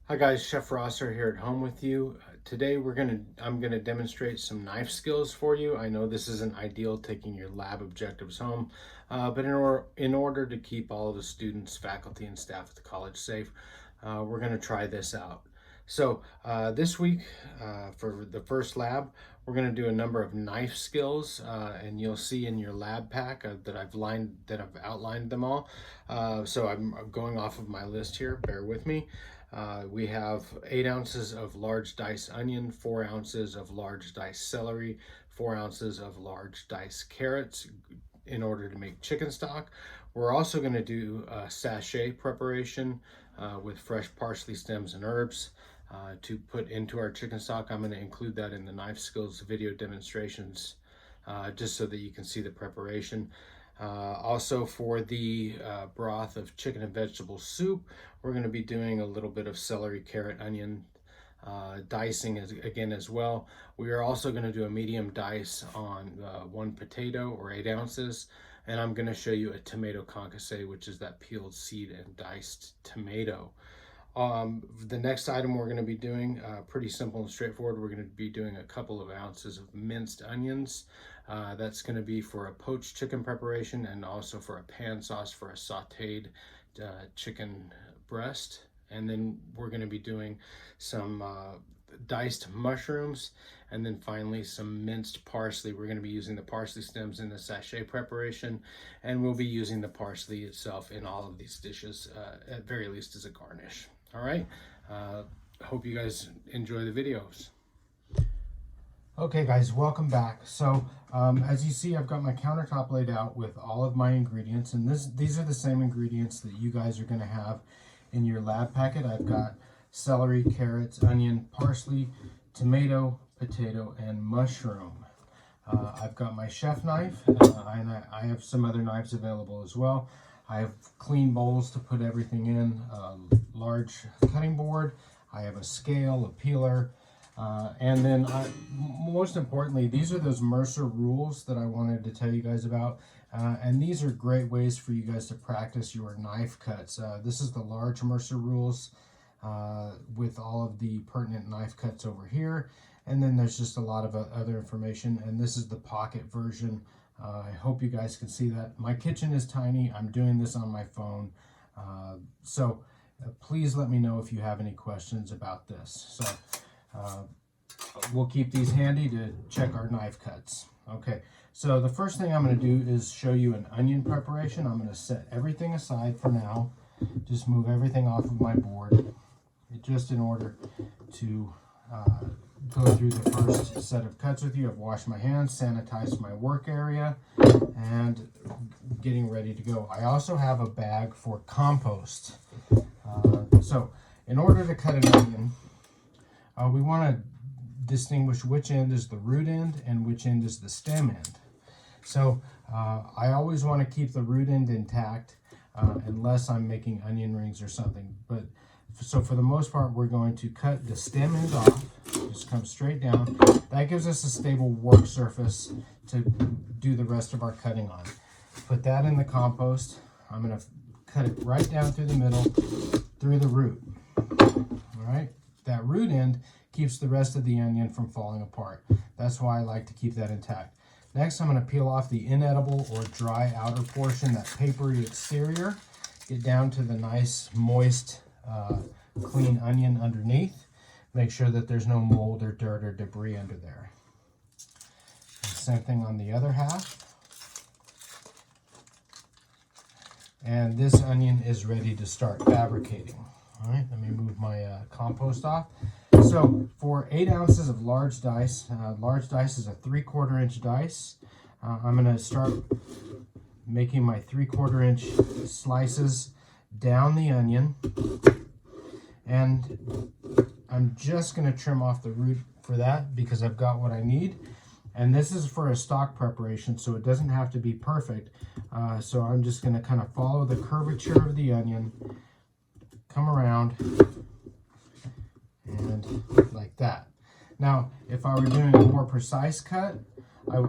Hi guys, Chef Rosser here at home with you. Today I'm gonna demonstrate some knife skills for you. I know this isn't ideal taking your lab objectives home, but in order to keep all of the students, faculty, and staff at the college safe, we're gonna try this out. So this week, for the first lab, we're gonna do a number of knife skills, and you'll see in your lab pack that I've outlined them all. So I'm going off of my list here. Bear with me. We have 8 ounces of large dice onion, 4 ounces of large dice celery, 4 ounces of large dice carrots in order to make chicken stock. We're also going to do a sachet preparation with fresh parsley stems and herbs to put into our chicken stock. I'm going to include that in the knife skills video demonstrations just so that you can see the preparation. Also for the broth of chicken and vegetable soup, we're going to be doing a little bit of celery, carrot, onion dicing again as well. We are also going to do a medium dice on 1 potato or 8 ounces. And I'm going to show you a tomato concasse, which is that peeled seed and diced tomato. The next item we're going to be doing, pretty simple and straightforward. We're going to be doing a couple of ounces of minced onions. That's going to be for a poached chicken preparation and also for a pan sauce for a sauteed chicken breast. And then we're going to be doing some diced mushrooms, and then finally some minced parsley. We're going to be using the parsley stems in the sachet preparation, and we'll be using the parsley itself in all of these dishes, at very least as a garnish. All right, hope you guys enjoy the videos. Okay guys, welcome back. So as you see, I've got my countertop laid out with all of my ingredients, and these are the same ingredients that you guys are going to have in your lab packet. I've got celery, carrots, onion, parsley, tomato, potato, and mushroom. I've got my chef knife, and I have some other knives available as well. I have clean bowls to put everything in, a large cutting board. I have a scale, a peeler, and then most importantly, these are those Mercer rules that I wanted to tell you guys about. And these are great ways for you guys to practice your knife cuts. This is the large Mercer rules with all of the pertinent knife cuts over here. And then there's just a lot of other information. And this is the pocket version. I hope you guys can see that. My kitchen is tiny. I'm doing this on my phone. So please let me know if you have any questions about this. So we'll keep these handy to check our knife cuts. Okay, so the first thing I'm going to do is show you an onion preparation. I'm going to set everything aside for now. Just move everything off of my board, just in order to go through the first set of cuts with you. I've washed my hands, sanitized my work area, and getting ready to go. I also have a bag for compost. So in order to cut an onion, we want to distinguish which end is the root end and which end is the stem end. So I always want to keep the root end intact unless I'm making onion rings or something. But so for the most part, we're going to cut the stem end off. Just come straight down. That gives us a stable work surface to do the rest of our cutting on. Put that in the compost. I'm going to cut it right down through the middle, through the root. All right, that root end keeps the rest of the onion from falling apart. That's why I like to keep that intact. Next, I'm going to peel off the inedible or dry outer portion, that papery exterior. Get down to the nice, moist, clean onion underneath. Make sure that there's no mold or dirt or debris under there. And same thing on the other half. And this onion is ready to start fabricating. All right, let me move my compost off. So for 8 ounces of large dice is a 3/4 inch dice. I'm going to start making my 3/4 inch slices down the onion. And I'm just going to trim off the root for that because I've got what I need. And this is for a stock preparation, so it doesn't have to be perfect. So I'm just going to kind of follow the curvature of the onion, come around, and like that. Now, if I were doing a more precise cut,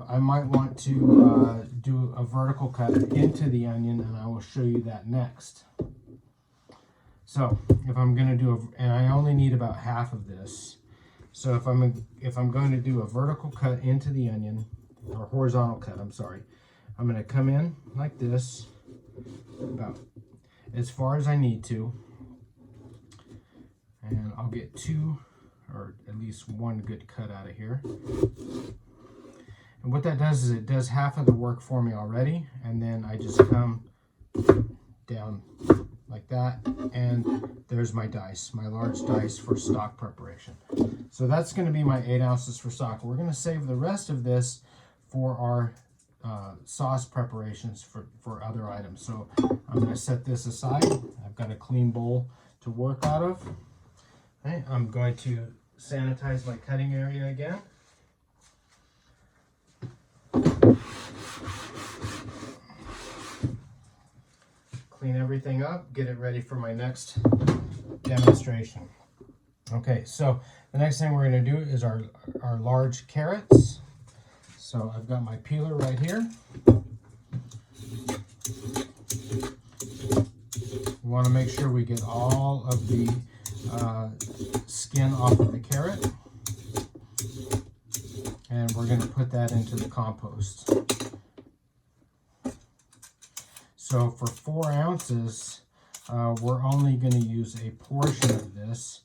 I might want to do a vertical cut into the onion, and I will show you that next. So if I'm going to do and I only need about half of this. So if I'm going to do a vertical cut into the onion, or horizontal cut, I'm sorry, I'm going to come in like this, about as far as I need to, and I'll get 2 or at least 1 good cut out of here. And what that does is it does half of the work for me already, and then I just come down like that, and there's my dice, my large dice for stock preparation. So that's going to be my 8 ounces for stock. We're going to save the rest of this for our sauce preparations for other items. So I'm going to set this aside. I've got a clean bowl to work out of. Okay, I'm going to sanitize my cutting area again. Clean everything up, get it ready for my next demonstration. Okay, so the next thing we're going to do is our large carrots. So I've got my peeler right here. We want to make sure we get all of the skin off of the carrot. And we're going to put that into the compost. So for 4 ounces, we're only going to use a portion of this.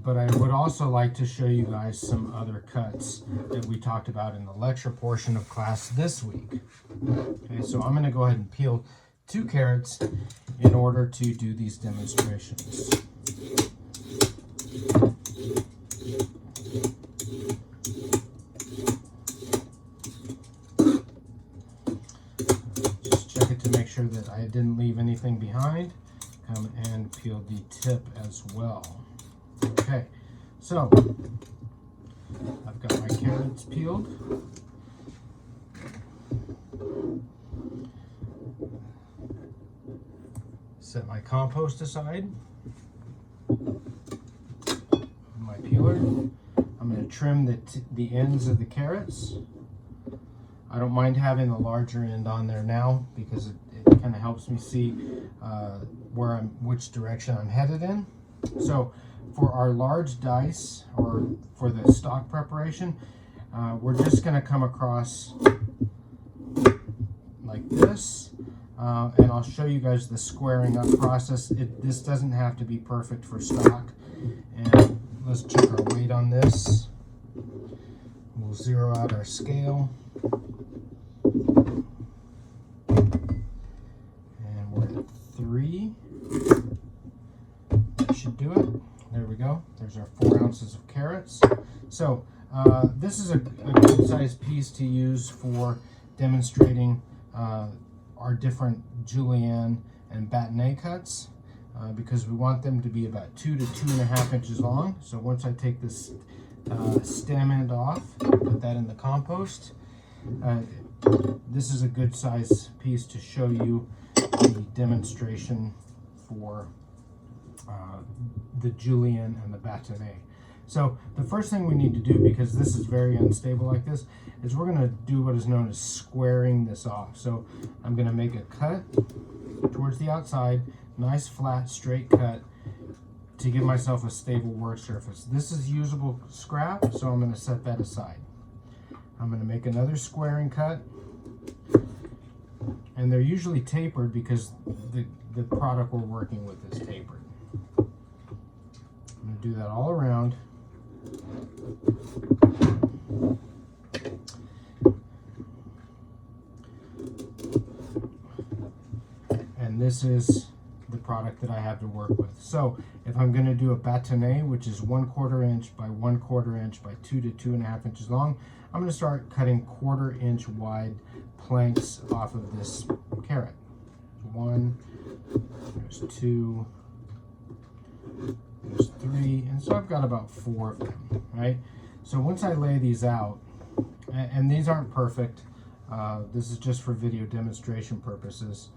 But I would also like to show you guys some other cuts that we talked about in the lecture portion of class this week. Okay, so I'm going to go ahead and peel 2 carrots in order to do these demonstrations. Just check it to make sure that I didn't leave anything behind. Come and peel the tip as well. Okay, so I've got my carrots peeled. Set my compost aside. My peeler. I'm going to trim the ends of the carrots. I don't mind having the larger end on there now because it kind of helps me see which direction I'm headed in. So for our large dice, or for the stock preparation, we're just going to come across like this, and I'll show you guys the squaring up process. This doesn't have to be perfect for stock. And let's check our weight on this. We'll zero out our scale. And we're at 3. That should do it. There we go. There's our 4 ounces of carrots. So this is a good sized piece to use for demonstrating our different julienne and bâtonnet cuts, because we want them to be about 2 to 2.5 inches long. So once I take this stem end off, put that in the compost. This is a good size piece to show you the demonstration for the julienne and the bâtonnet. So the first thing we need to do, because this is very unstable like this, is we're going to do what is known as squaring this off. So I'm going to make a cut towards the outside, nice flat straight cut, to give myself a stable work surface. This is usable scrap, so I'm going to set that aside. I'm going to make another squaring cut, and they're usually tapered because the product we're working with is tapered. I'm going to do that all around. And this is the product that I have to work with. So if I'm going to do a bâtonnet, which is 1/4 inch by 1/4 inch by 2 to 2.5 inches long, I'm going to start cutting 1/4 inch wide planks off of this carrot. 1, there's 2, there's 3, and so I've got about 4 of them, right? So once I lay these out, and these aren't perfect, this is just for video demonstration purposes,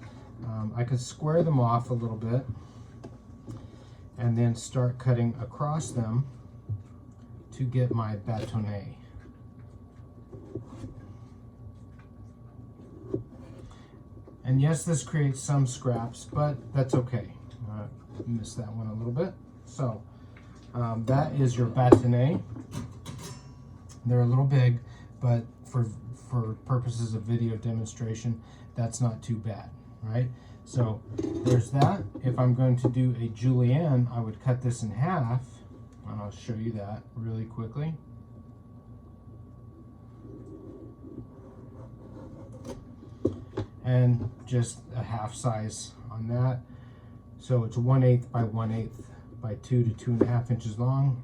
I could square them off a little bit and then start cutting across them to get my bâtonnet. And yes, this creates some scraps, but that's okay. missed that one a little bit. So that is your bâtonnet. They're a little big, but for purposes of video demonstration, that's not too bad, right? So there's that. If I'm going to do a julienne, I would cut this in half, and I'll show you that really quickly. And just a half size on that. So it's 1/8 by 1/8 by 2 to 2.5 inches long,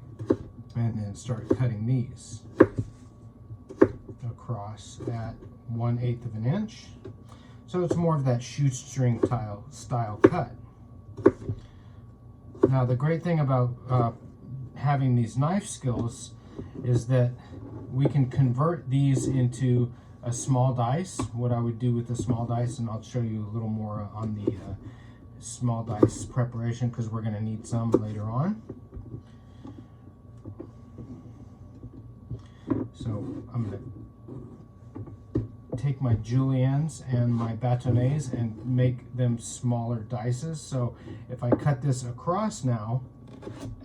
and then start cutting these across at 1/8 of an inch. So it's more of that shoestring style cut. Now the great thing about having these knife skills is that we can convert these into a small dice. What I would do with the small dice, and I'll show you a little more on the small dice preparation because we're going to need some later on. So I'm going to take my juliennes and my bâtonnets and make them smaller dices. So if I cut this across now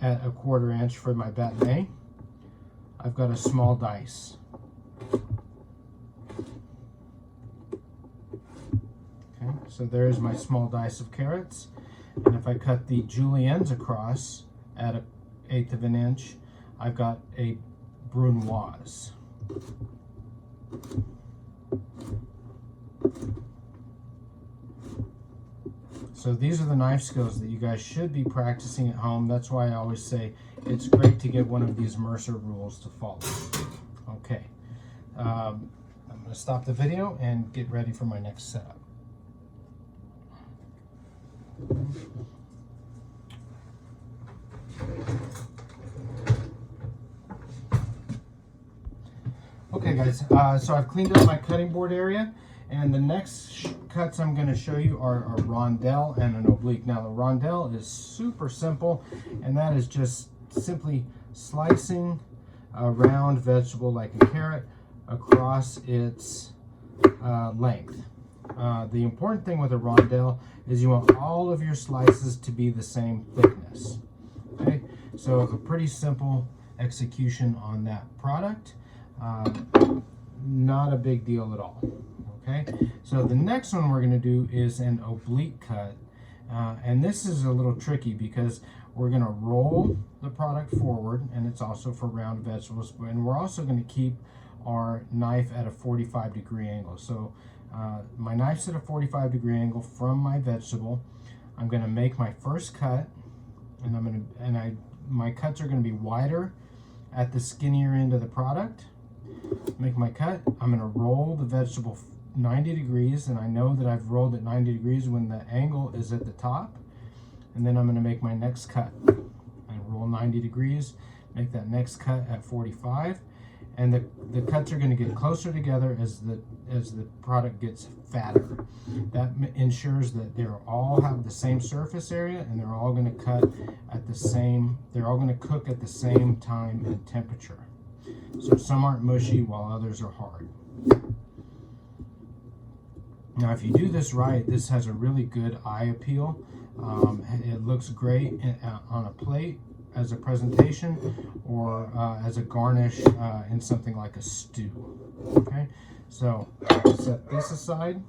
at 1/4 inch for my bâtonnet, I've got a small dice. Okay, so there's my small dice of carrots. And if I cut the juliennes across at 1/8 of an inch, I've got a brunoise. So these are the knife skills that you guys should be practicing at home. That's why I always say it's great to get one of these Mercer rules to follow. Okay, I'm going to stop the video and get ready for my next setup. Okay guys, so I've cleaned up my cutting board area, and the next cuts I'm going to show you are a rondelle and an oblique. Now the rondelle is super simple, and that is just simply slicing a round vegetable like a carrot across its length. The important thing with a rondelle is you want all of your slices to be the same thickness. Okay, so a pretty simple execution on that product. Not a big deal at all. Okay, so the next one we're going to do is an oblique cut, and this is a little tricky because we're going to roll the product forward, and it's also for round vegetables, and we're also going to keep our knife at a 45-degree angle. So my knife's at a 45-degree angle from my vegetable. I'm going to make my first cut, and my cuts are going to be wider at the skinnier end of the product. Make my cut. I'm going to roll the vegetable 90 degrees, and I know that I've rolled it 90 degrees when the angle is at the top. And then I'm going to make my next cut. I roll 90 degrees, make that next cut at 45, and the cuts are going to get closer together as the product gets fatter. That ensures that they all have the same surface area, and they're all going to cut at the same. They're all going to cook at the same time and temperature. So some aren't mushy while others are hard. Now if you do this right, this has a really good eye appeal. It looks great on a plate as a presentation, or as a garnish in something like a stew. Okay, so I'll set this aside,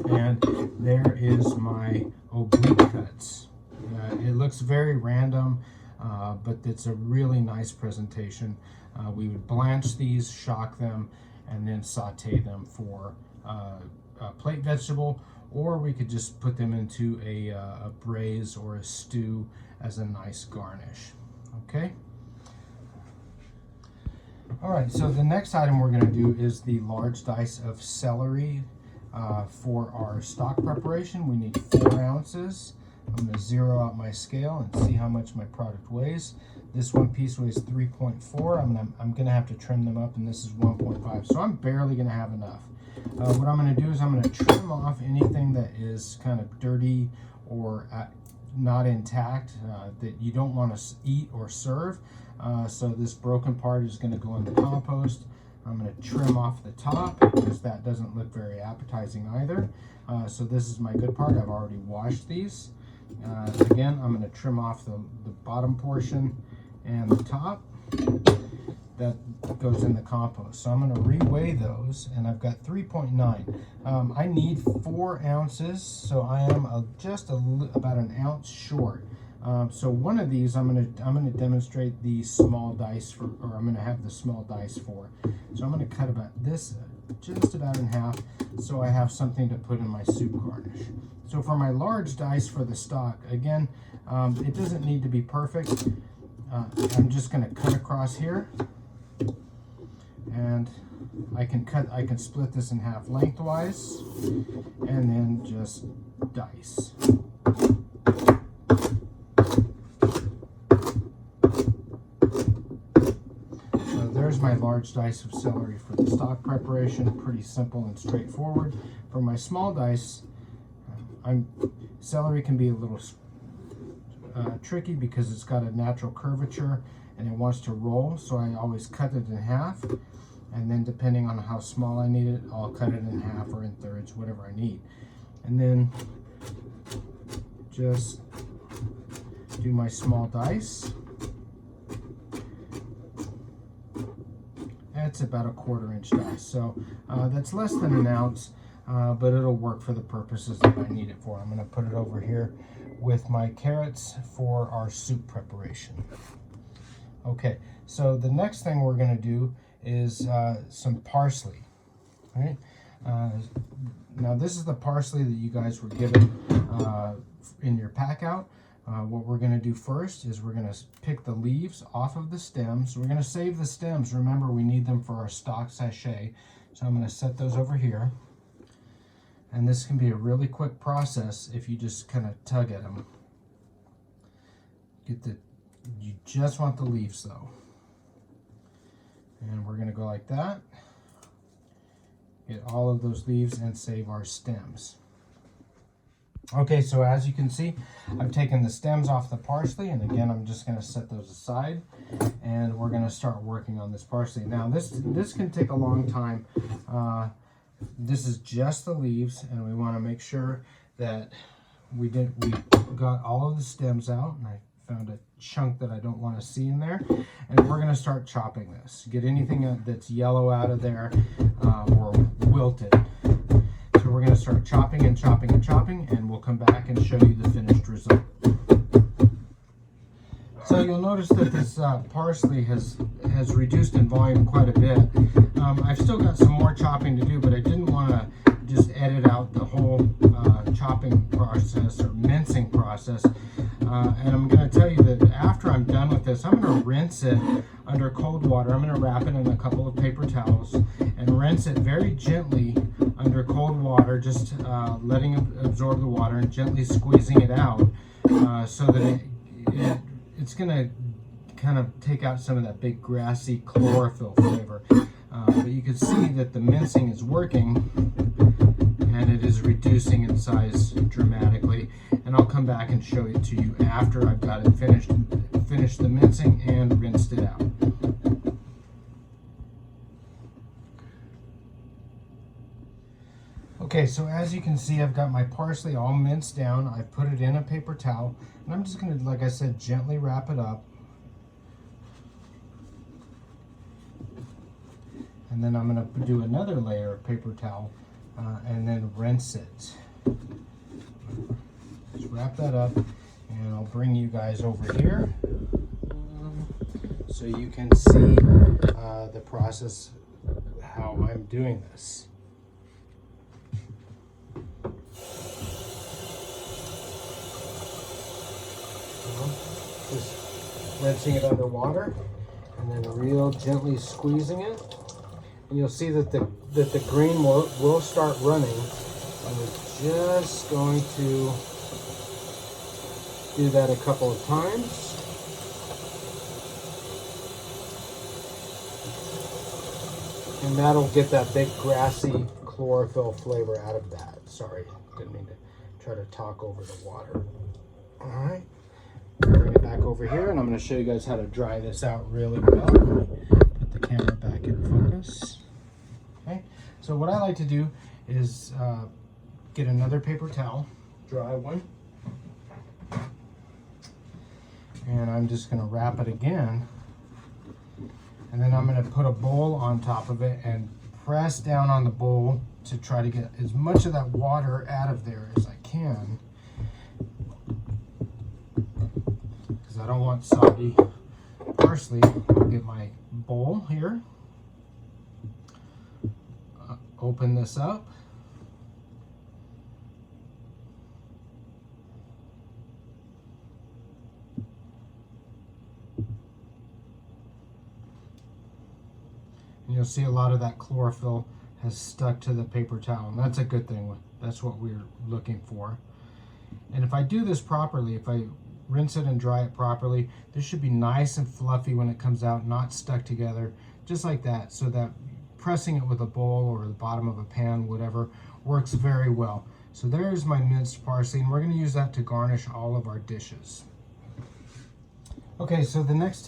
and there is my oblique cuts. It looks very random, but it's a really nice presentation. We would blanch these, shock them, and then saute them for a plate vegetable, or we could just put them into a braise or a stew as a nice garnish. Okay. All right, so the next item we're going to do is the large dice of celery for our stock preparation. We need 4 ounces. I'm going to zero out my scale and see how much my product weighs. This one piece weighs 3.4. I'm going to have to trim them up, and this is 1.5. So I'm barely going to have enough. What I'm going to do is I'm going to trim off anything that is kind of dirty or not intact that you don't want to eat or serve. So this broken part is going to go in the compost. I'm going to trim off the top because that doesn't look very appetizing either. So this is my good part. I've already washed these. Again, I'm going to trim off the bottom portion and the top. That goes in the compost. So I'm going to reweigh those, and I've got 3.9. I need 4 ounces, so I am about an ounce short. So one of these I'm going to demonstrate the small dice for, or I'm going to have the small dice for. So I'm going to cut about this just about in half, so I have something to put in my soup garnish. So for my large dice for the stock, again, it doesn't need to be perfect. I'm just going to cut across here, and I can split this in half lengthwise, and then just dice. So there's my large dice of celery for the stock preparation. Pretty simple and straightforward. For my small dice, celery can be a little tricky because it's got a natural curvature and it wants to roll, so I always cut it in half, and then depending on how small I need it, I'll cut it in half or in thirds, whatever I need. And then just do my small dice. That's about a 1/4 inch dice, so that's less than an ounce, but it'll work for the purposes that I need it for. I'm going to put it over here with my carrots for our soup preparation. Okay, so the next thing we're going to do is some parsley. All right. Now this is the parsley that you guys were given in your pack out. What we're going to do first is we're going to pick the leaves off of the stems. We're going to save the stems. Remember, we need them for our stock sachet. So I'm going to set those over here. And this can be a really quick process if you just kind of tug at them. You just want the leaves though. And we're going to go like that. Get all of those leaves and save our stems. Okay, so as you can see, I've taken the stems off the parsley, and again, I'm just going to set those aside, and we're going to start working on this parsley. Now, this can take a long time. This is just the leaves, and we want to make sure that we got all of the stems out, and I found a chunk that I don't want to see in there, and we're going to start chopping this. Get anything that's yellow out of there or wilted. So we're going to start chopping and chopping and chopping, and we'll come back and show you the finished result. So you'll notice that this parsley has reduced in volume quite a bit. I've still got some more chopping to do, but I didn't want to just edit out the whole chopping process or mincing process. And I'm going to tell you that after I'm done with this, I'm going to rinse it under cold water. I'm going to wrap it in a couple of paper towels and rinse it very gently under cold water, just letting it absorb the water and gently squeezing it out so that it's going to kind of take out some of that big grassy chlorophyll flavor. But you can see that the mincing is working, and it is reducing in size dramatically. And I'll come back and show it to you after I've got it finished the mincing and rinsed it out. Okay, so as you can see, I've got my parsley all minced down. I've put it in a paper towel, and I'm just going to, like I said, gently wrap it up. And then I'm going to do another layer of paper towel and then rinse it. Just wrap that up, and I'll bring you guys over here so you can see the process, how I'm doing this. Just rinsing it under water and then real gently squeezing it. And you'll see that the green will start running. And we're just going to do that a couple of times. And that'll get that big grassy chlorophyll flavor out of that. Sorry, didn't mean to try to talk over the water. All right, bring it back over here, and I'm going to show you guys how to dry this out really well. Put the camera back in focus. Okay, so what I like to do is get another paper towel, dry one, And I'm just going to wrap it again. And then I'm going to put a bowl on top of it and press down on the bowl to try to get as much of that water out of there as I can. Because I don't want soggy parsley. I'll get my bowl here. Open this up. And you'll see a lot of that chlorophyll has stuck to the paper towel, and that's a good thing. That's what we're looking for. And if I do this properly, if I rinse it and dry it properly, this should be nice and fluffy when it comes out, not stuck together, just like that, so that pressing it with a bowl or the bottom of a pan, whatever, works very well. So there's my minced parsley, and we're going to use that to garnish all of our dishes. Okay, so the next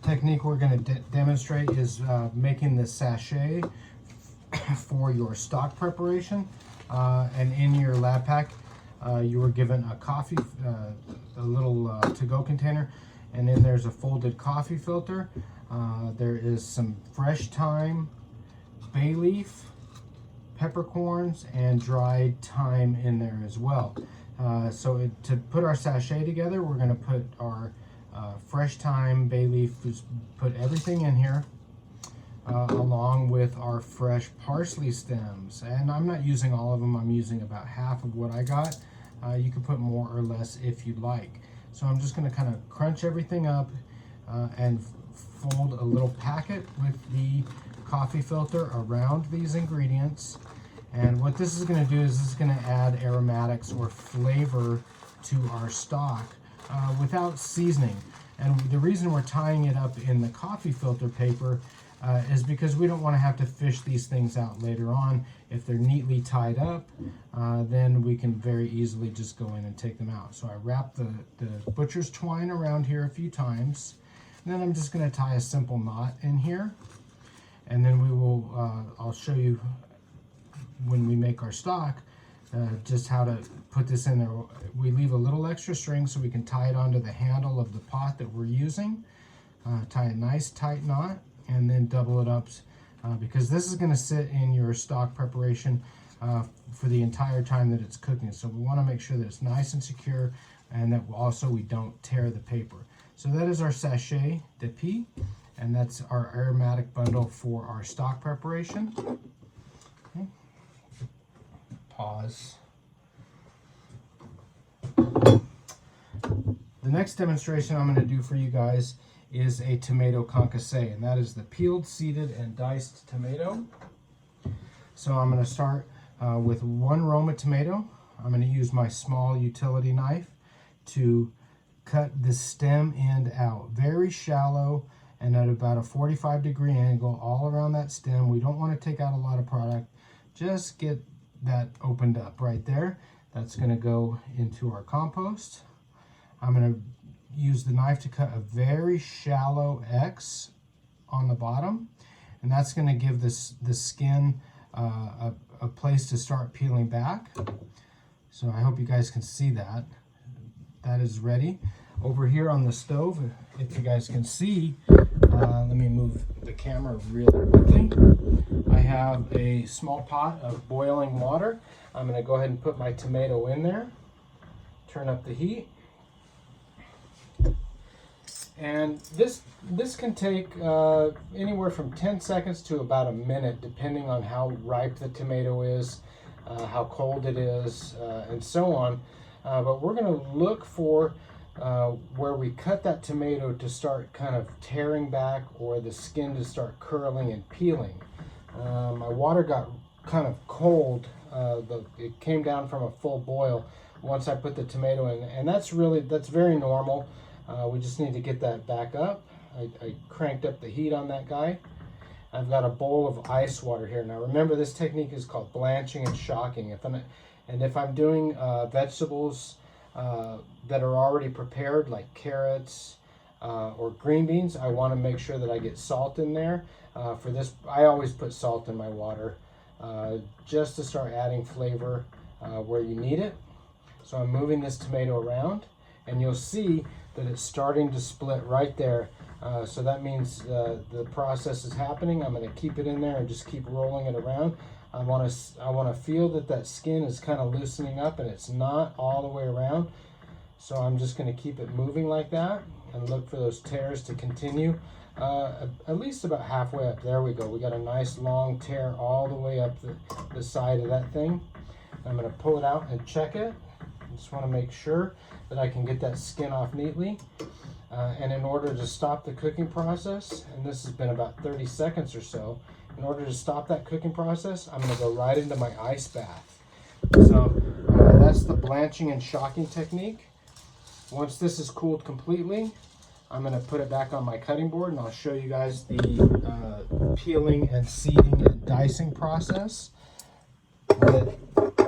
technique we're going to demonstrate is making the sachet for your stock preparation. And in your lab pack, you were given a coffee, a little to-go container, and then there's a folded coffee filter. There is some fresh thyme, bay leaf, peppercorns, and dried thyme in there as well. So to put our sachet together, we're going to put our fresh thyme, bay leaf, just put everything in here, along with our fresh parsley stems. And I'm not using all of them, I'm using about half of what I got. You can put more or less if you'd like. So I'm just going to kind of crunch everything up and fold a little packet with the coffee filter around these ingredients. And what this is going to do is this is going to add aromatics or flavor to our stock without seasoning. And the reason we're tying it up in the coffee filter paper is because we don't want to have to fish these things out later on. If they're neatly tied up, then we can very easily just go in and take them out. So I wrap the butcher's twine around here a few times. And then I'm just going to tie a simple knot in here. And then we will, I'll show you when we make our stock, just how to put this in there. We leave a little extra string so we can tie it onto the handle of the pot that we're using. Tie a nice tight knot and then double it up because this is going to sit in your stock preparation for the entire time that it's cooking. So we want to make sure that it's nice and secure and that also we don't tear the paper. So that is our sachet de pie, and that's our aromatic bundle for our stock preparation. Okay. Pause. The next demonstration I'm going to do for you guys is a tomato concassé, and that is the peeled, seeded, and diced tomato. So I'm going to start with one Roma tomato. I'm going to use my small utility knife to cut the stem end out very shallow and at about a 45-degree angle all around that stem. We don't want to take out a lot of product, just get that opened up right there. That's going to go into our compost. I'm going to use the knife to cut a very shallow X on the bottom, and that's going to give the skin a place to start peeling back. So I hope you guys can see that. That is ready. Over here on the stove, if you guys can see, let me move the camera really quickly. I have a small pot of boiling water. I'm going to go ahead and put my tomato in there. Turn up the heat. And this can take anywhere from 10 seconds to about a minute, depending on how ripe the tomato is, how cold it is, and so on. But we're going to look for where we cut that tomato to start kind of tearing back, or the skin to start curling and peeling. My water got kind of cold. It came down from a full boil once I put the tomato in, and that's very normal. We just need to get that back up. I cranked up the heat on that guy. I've got a bowl of ice water here. Now remember, this technique is called blanching and shocking. If I'm doing vegetables that are already prepared, like carrots or green beans, I want to make sure that I get salt in there. For this, I always put salt in my water just to start adding flavor where you need it. So I'm moving this tomato around, and you'll see that it's starting to split right there. So that means the process is happening. I'm going to keep it in there and just keep rolling it around. I want to feel that skin is kind of loosening up, and it's not all the way around. So I'm just going to keep it moving like that and look for those tears to continue. At least about halfway up. There we go. We got a nice long tear all the way up the side of that thing. I'm going to pull it out and check it. I just want to make sure that I can get that skin off neatly. And in order to stop the cooking process, and this has been about 30 seconds or so, in order to stop that cooking process, I'm going to go right into my ice bath. So that's the blanching and shocking technique. Once this is cooled completely, I'm going to put it back on my cutting board, and I'll show you guys the peeling and seeding and dicing process that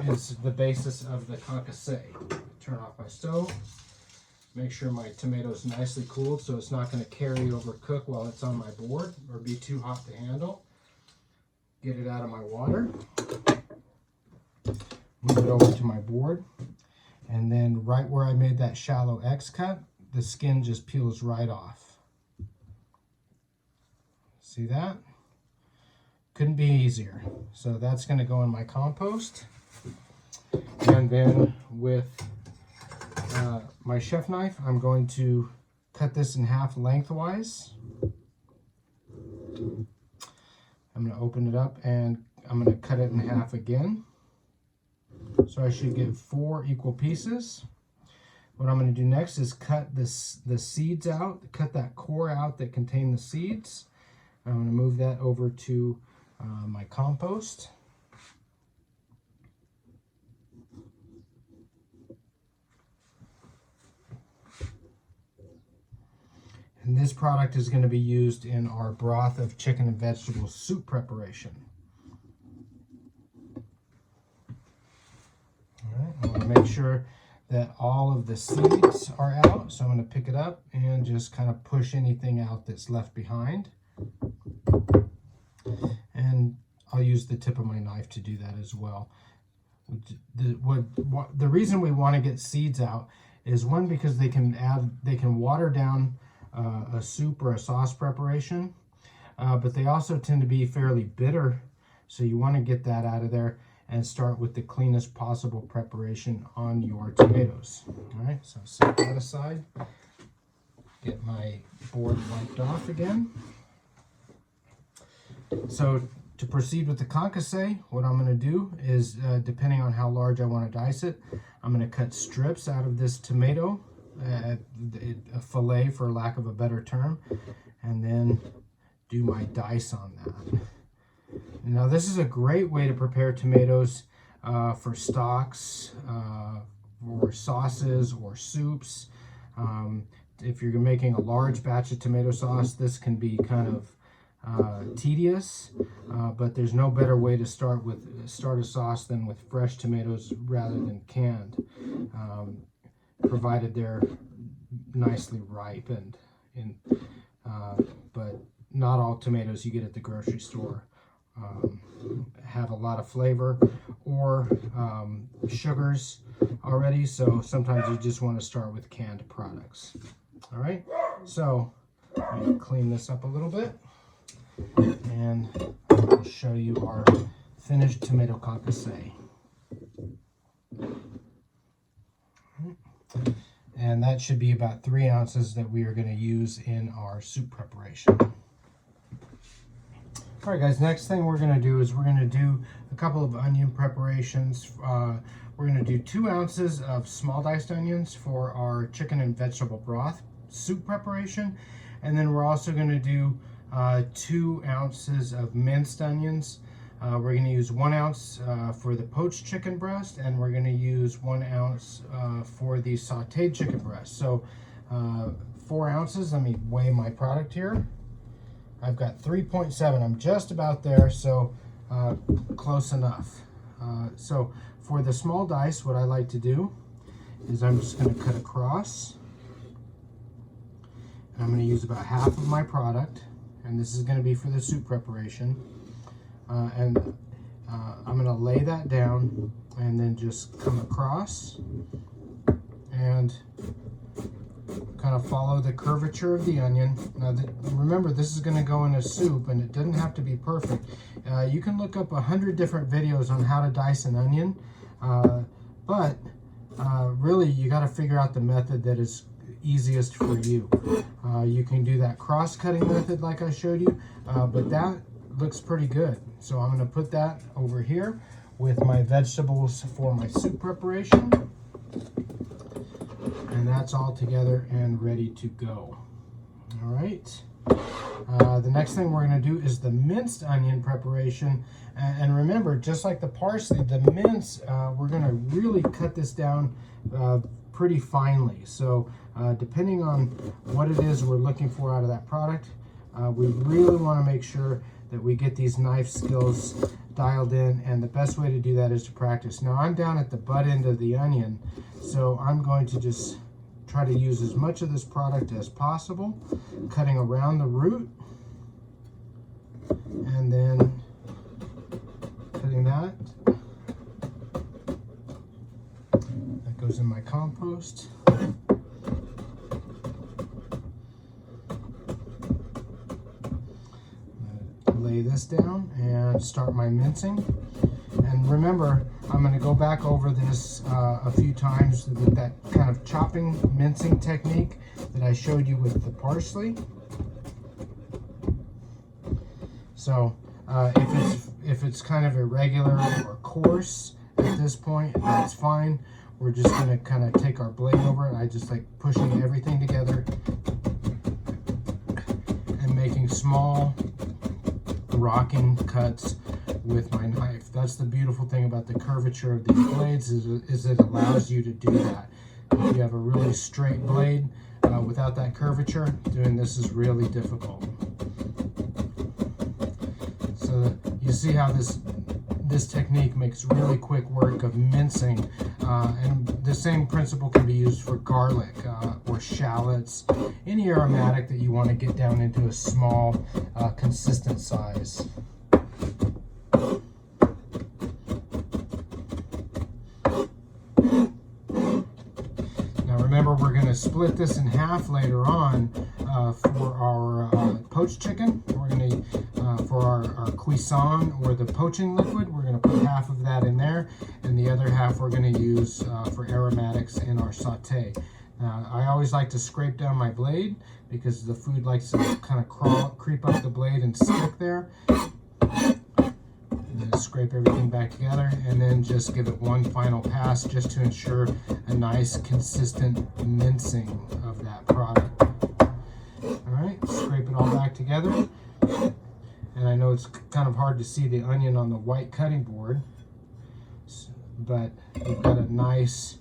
is the basis of the concassé. Turn off my stove. Make sure my tomato's nicely cooled so it's not going to carry over cook while it's on my board or be too hot to handle. Get it out of my water. Move it over to my board. And then right where I made that shallow X cut, the skin just peels right off. See that? Couldn't be easier. So that's going to go in my compost. And then with my chef knife, I'm going to cut this in half lengthwise. I'm going to open it up and I'm going to cut it in half again. So I should get 4 equal pieces. What I'm going to do next is cut the seeds out, cut that core out that contain the seeds. I'm going to move that over to my compost. And this product is going to be used in our broth of chicken and vegetable soup preparation. All right, I want to make sure that all of the seeds are out. So I'm going to pick it up and just kind of push anything out that's left behind. And I'll use the tip of my knife to do that as well. The reason we want to get seeds out is, one, because they can water down a soup or a sauce preparation, but they also tend to be fairly bitter, so you want to get that out of there and start with the cleanest possible preparation on your tomatoes. All right, so set that aside, get my board wiped off again. So to proceed with the concassé, what I'm going to do is, depending on how large I want to dice it, I'm going to cut strips out of this tomato, a fillet for lack of a better term, and then do my dice on that. Now this is a great way to prepare tomatoes for stocks, or sauces, or soups. If you're making a large batch of tomato sauce, this can be kind of tedious, but there's no better way to start a sauce than with fresh tomatoes rather than canned, provided they're nicely ripened. But not all tomatoes you get at the grocery store have a lot of flavor or sugars already, so sometimes you just want to start with canned products. All right, so I'm going to clean this up a little bit, and I'll show you our finished tomato concassé. And that should be about 3 ounces that we are going to use in our soup preparation. All right, guys, next thing we're going to do is we're going to do a couple of onion preparations. We're going to do 2 ounces of small diced onions for our chicken and vegetable broth soup preparation. And then we're also going to do 2 ounces of minced onions. We're going to use 1 ounce for the poached chicken breast, and we're going to use 1 ounce for the sauteed chicken breast. So 4 ounces. Let me weigh my product here. I've got 3.7. I'm just about there, so close enough. So for the small dice, what I like to do is I'm just going to cut across. And I'm going to use about half of my product, and this is going to be for the soup preparation. I'm going to lay that down and then just come across and kind of follow the curvature of the onion. Now, remember, this is going to go in a soup, and it doesn't have to be perfect. You can look up 100 different videos on how to dice an onion, but really, you got to figure out the method that is easiest for you. You can do that cross-cutting method like I showed you, but that looks pretty good. So I'm going to put that over here with my vegetables for my soup preparation. And that's all together and ready to go. All right. The next thing we're going to do is the minced onion preparation. And remember, just like the parsley, the mince, we're going to really cut this down pretty finely. So depending on what it is we're looking for out of that product, we really want to make sure that we get these knife skills dialed in, and the best way to do that is to practice. Now I'm down at the butt end of the onion, so I'm going to just try to use as much of this product as possible, cutting around the root, and then cutting that. That goes in my compost. Lay this down and start my mincing. And remember, I'm going to go back over this a few times with that kind of chopping, mincing technique that I showed you with the parsley. So if it's kind of irregular or coarse at this point, that's fine. We're just going to kind of take our blade over it. I just like pushing everything together and making small rocking cuts with my knife. That's the beautiful thing about the curvature of these blades is it allows you to do that. If you have a really straight blade without that curvature, doing this is really difficult. So you see how this technique makes really quick work of mincing, and the same principle can be used for garlic or shallots, any aromatic that you want to get down into a small, consistent size. Now remember, we're going to split this in half later on for our poached chicken. We're going to for our cuisson, or the poaching liquid, we're going to put half of that in there, and the other half we're going to use for aromatics in our saute. I always like to scrape down my blade because the food likes to kind of creep up the blade and stick there. And then scrape everything back together, and then just give it one final pass just to ensure a nice consistent mincing of that product. All right, scrape it all back together. And I know it's kind of hard to see the onion on the white cutting board, but we've got a nice,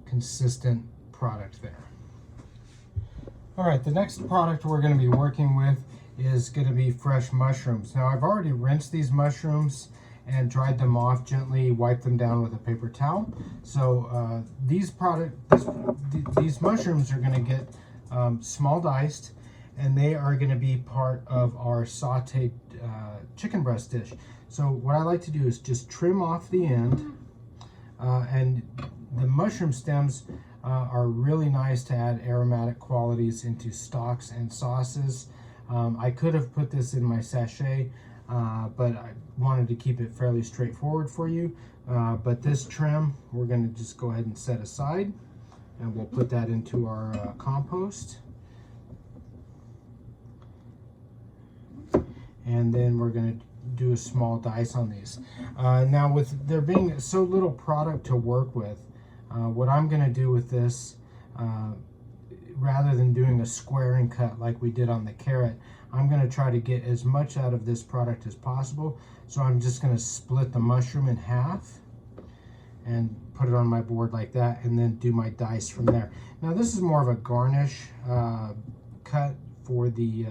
consistent product there. All right, the next product we're going to be working with is going to be fresh mushrooms. Now, I've already rinsed these mushrooms and dried them off gently, wiped them down with a paper towel. So these mushrooms are going to get small diced, and they are going to be part of our sauteed chicken breast dish. So what I like to do is just trim off the end, and the mushroom stems are really nice to add aromatic qualities into stocks and sauces. I could have put this in my sachet, but I wanted to keep it fairly straightforward for you. But this trim, we're going to just go ahead and set aside, and we'll put that into our compost. And then we're going to do a small dice on these. Now, with there being so little product to work with, what I'm going to do with this, rather than doing a squaring cut like we did on the carrot, I'm going to try to get as much out of this product as possible. So I'm just going to split the mushroom in half and put it on my board like that, and then do my dice from there. Now, this is more of a garnish cut for the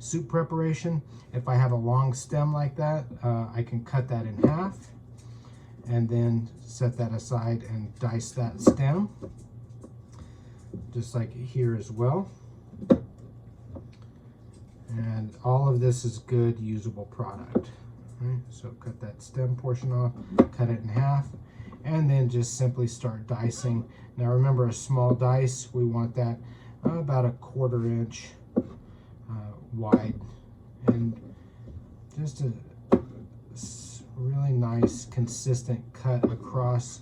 soup preparation. If I have a long stem like that, I can cut that in half and then set that aside and dice that stem, just like here as well. And all of this is good, usable product. Right? So cut that stem portion off, cut it in half, and then just simply start dicing. Now remember, a small dice, we want that about a 1/4 inch wide, and just a really nice consistent cut across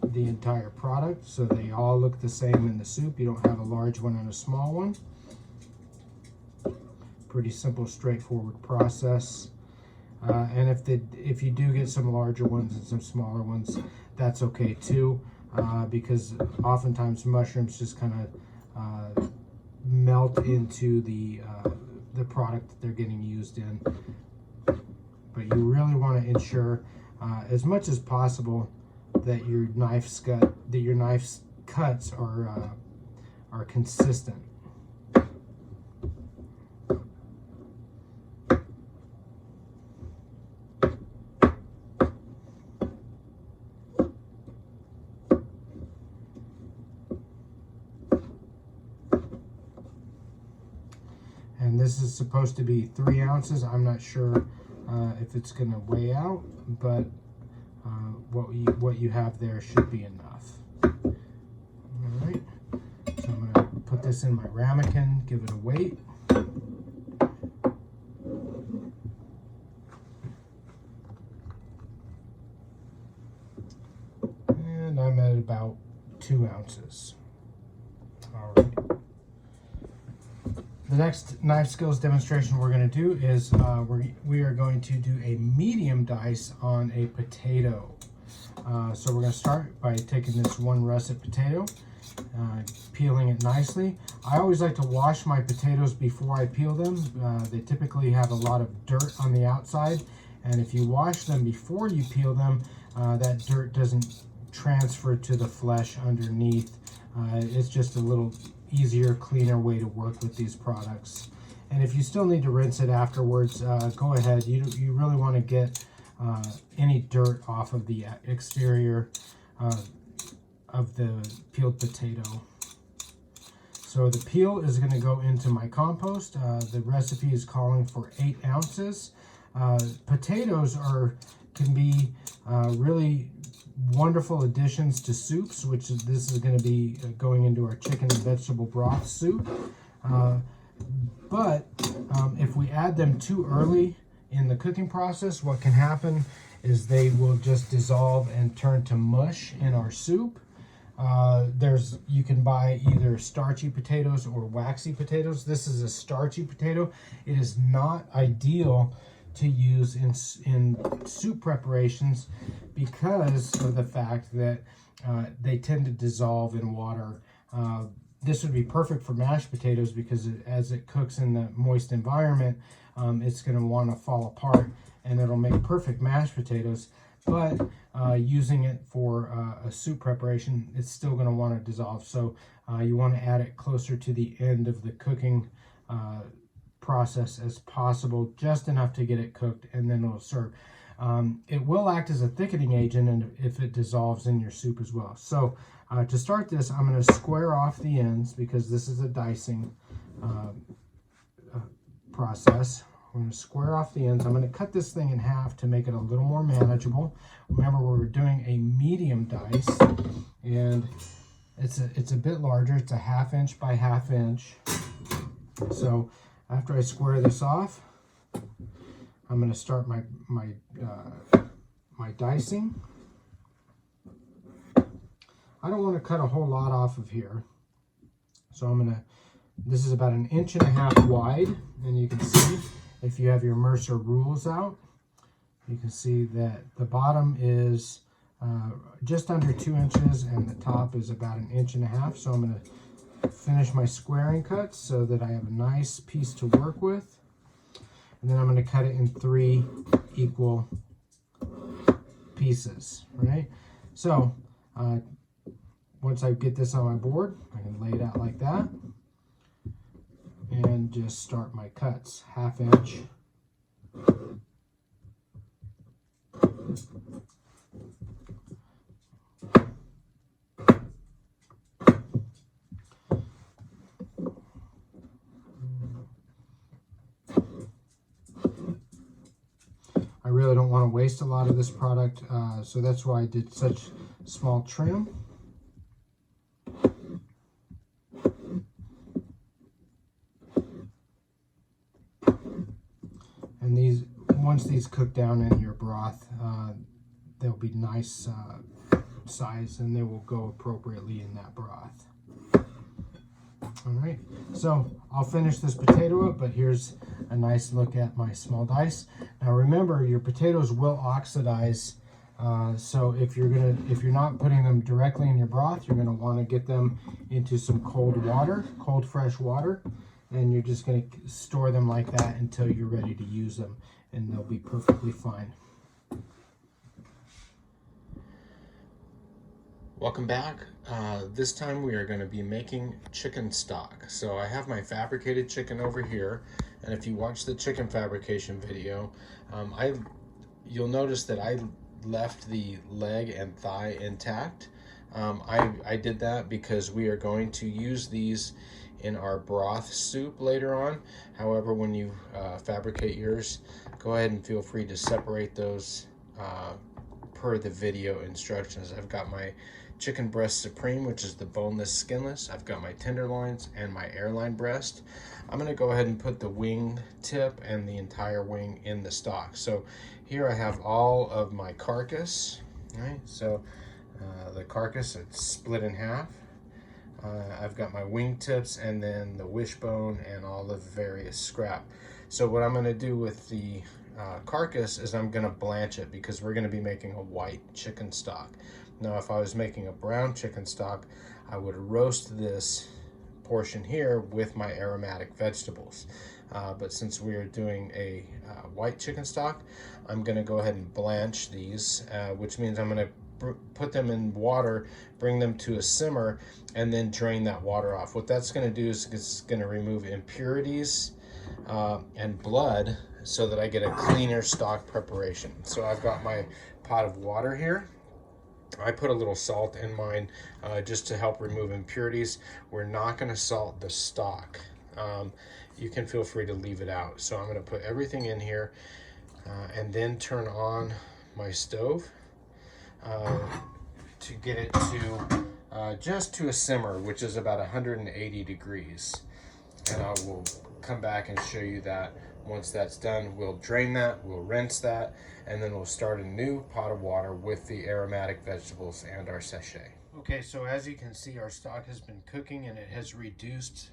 the entire product, so they all look the same in the soup. You don't have a large one and a small one. Pretty simple, straightforward process. And if you do get some larger ones and some smaller ones, that's okay too, because oftentimes mushrooms just kind of melt into the product that they're getting used in. But you really want to ensure, as much as possible, that your knife cuts are consistent. And this is supposed to be 3 ounces. I'm not sure if it's going to weigh out, but what you have there should be enough. All right, so I'm going to put this in my ramekin, give it a weight. And I'm at about 2 ounces. All right. The next knife skills demonstration we're going to do is we are going to do a medium dice on a potato. So we're going to start by taking this 1 russet potato, peeling it nicely. I always like to wash my potatoes before I peel them. They typically have a lot of dirt on the outside, and if you wash them before you peel them, that dirt doesn't transfer to the flesh underneath. It's just a little easier, cleaner way to work with these products. And if you still need to rinse it afterwards, go ahead. You really want to get any dirt off of the exterior of the peeled potato. So the peel is going to go into my compost. The recipe is calling for 8 ounces. Potatoes can be really wonderful additions to soups, which this is going to be going into our chicken and vegetable broth soup. But if we add them too early in the cooking process, what can happen is they will just dissolve and turn to mush in our soup. You can buy either starchy potatoes or waxy potatoes. This is a starchy potato. It is not ideal to use in soup preparations because of the fact that they tend to dissolve in water. This would be perfect for mashed potatoes because as it cooks in the moist environment, it's going to want to fall apart, and it'll make perfect mashed potatoes. But using it for a soup preparation, it's still going to want to dissolve. So you want to add it closer to the end of the cooking process as possible, just enough to get it cooked, and then it'll serve. It will act as a thickening agent, and if it dissolves in your soup as well. So to start this, I'm going to square off the ends because this is a dicing process. We're going to square off the ends. I'm going to cut this thing in half to make it a little more manageable. Remember, we're doing a medium dice, and it's a bit larger. It's a 1/2 inch by 1/2 inch. So after I square this off, I'm going to start my dicing. I don't want to cut a whole lot off of here, so this is about 1.5 inches wide, and you can see, if you have your Mercer rules out, you can see that the bottom is just under 2 inches and the top is about 1.5 inches. So I'm going to finish my squaring cuts so that I have a nice piece to work with. And then I'm going to cut it in 3 equal pieces, right? So once I get this on my board, I can lay it out like that and just start my cuts. 1/2 inch. I really don't want to waste a lot of this product, so that's why I did such small trim. once these cook down in your broth, they'll be nice size, and they will go appropriately in that broth. All right, so I'll finish this potato up, but here's a nice look at my small dice. Now remember, your potatoes will oxidize, so if you're not putting them directly in your broth, you're gonna want to get them into some cold water, cold fresh water, and you're just gonna store them like that until you're ready to use them, and they'll be perfectly fine. Welcome back. This time we are going to be making chicken stock. So I have my fabricated chicken over here, and if you watch the chicken fabrication video, you'll notice that I left the leg and thigh intact. I did that because we are going to use these in our broth soup later on. However, when you fabricate yours, go ahead and feel free to separate those per the video instructions. I've got my chicken breast supreme, which is the boneless, skinless. I've got my tenderloins and my airline breast. I'm going to go ahead and put the wing tip and the entire wing in the stock. So here I have all of my carcass, right? So the carcass, it's split in half. I've got my wing tips and then the wishbone and all the various scrap. So what I'm going to do with the carcass is I'm going to blanch it, because we're going to be making a white chicken stock. Now, if I was making a brown chicken stock, I would roast this portion here with my aromatic vegetables. But since we are doing a white chicken stock, I'm going to go ahead and blanch these, which means I'm going to put them in water, bring them to a simmer, and then drain that water off. What that's going to do is it's going to remove impurities and blood, so that I get a cleaner stock preparation. So I've got my pot of water here. I put a little salt in mine just to help remove impurities. We're not going to salt the stock. You can feel free to leave it out. So I'm going to put everything in here and then turn on my stove to get it to just to a simmer, which is about 180 degrees. And I will come back and show you that. Once that's done, we'll drain that, we'll rinse that, and then we'll start a new pot of water with the aromatic vegetables and our sachet. Okay, so as you can see, our stock has been cooking and it has reduced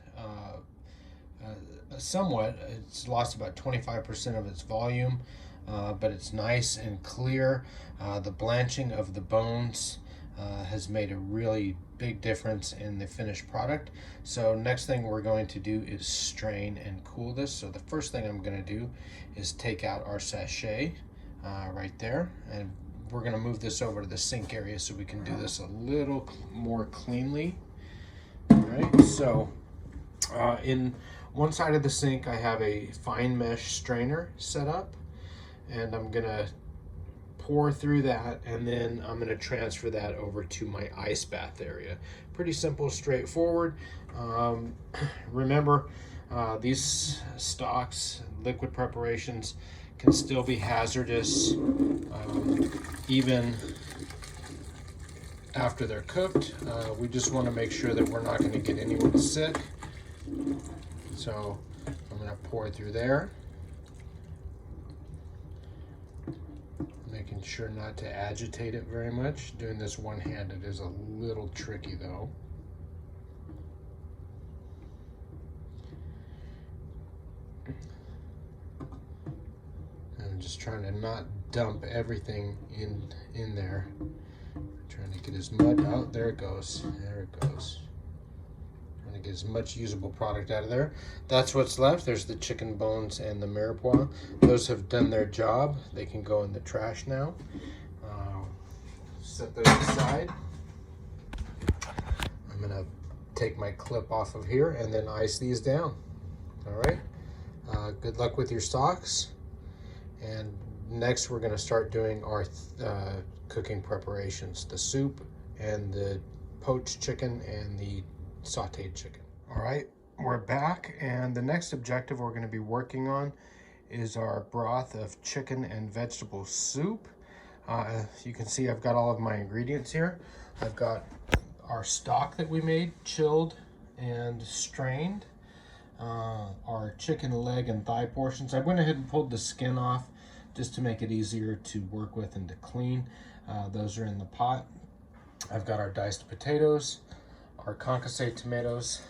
somewhat. It's lost about 25% of its volume, but it's nice and clear. The blanching of the bones has made a really big difference in the finished product. So next thing we're going to do is strain and cool this. So the first thing I'm going to do is take out our sachet right there, and we're going to move this over to the sink area so we can do this a little more cleanly. All right, so in one side of the sink I have a fine mesh strainer set up, and I'm going to pour through that, and then I'm going to transfer that over to my ice bath area. Pretty simple, straightforward. Remember, these stocks, liquid preparations, can still be hazardous even after they're cooked. We just want to make sure that we're not going to get anyone sick. So I'm going to pour through there, making sure not to agitate it very much. Doing this one-handed is a little tricky though. I'm just trying to not dump everything in there. Trying to get as much out. There it goes. There it goes. Trying to get as much usable product out of there. That's what's left. There's the chicken bones and the mirepoix. Those have done their job. They can go in the trash now. Set those aside. I'm gonna take my clip off of here and then ice these down. All right. Good luck with your stocks. And next we're gonna start doing our cooking preparations, the soup and the poached chicken and the sauteed chicken. All right, we're back, and the next objective we're going to be working on is our broth of chicken and vegetable soup. You can see I've got all of my ingredients here. I've got our stock that we made, chilled and strained, our chicken leg and thigh portions. I went ahead and pulled the skin off just to make it easier to work with and to clean. Those are in the pot. I've got our diced potatoes, our concassé tomatoes,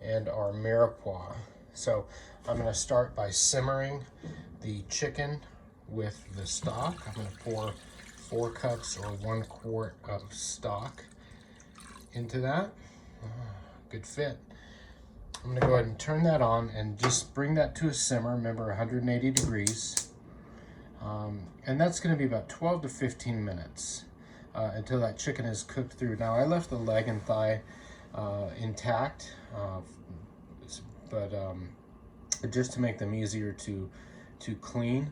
and our mirepoix. So I'm going to start by simmering the chicken with the stock. I'm going to pour 4 cups or 1 quart of stock into that. Good fit. I'm going to go ahead and turn that on and just bring that to a simmer. Remember, 180 degrees. And that's going to be about 12 to 15 minutes until that chicken is cooked through. Now, I left the leg and thigh intact, but just to make them easier to clean.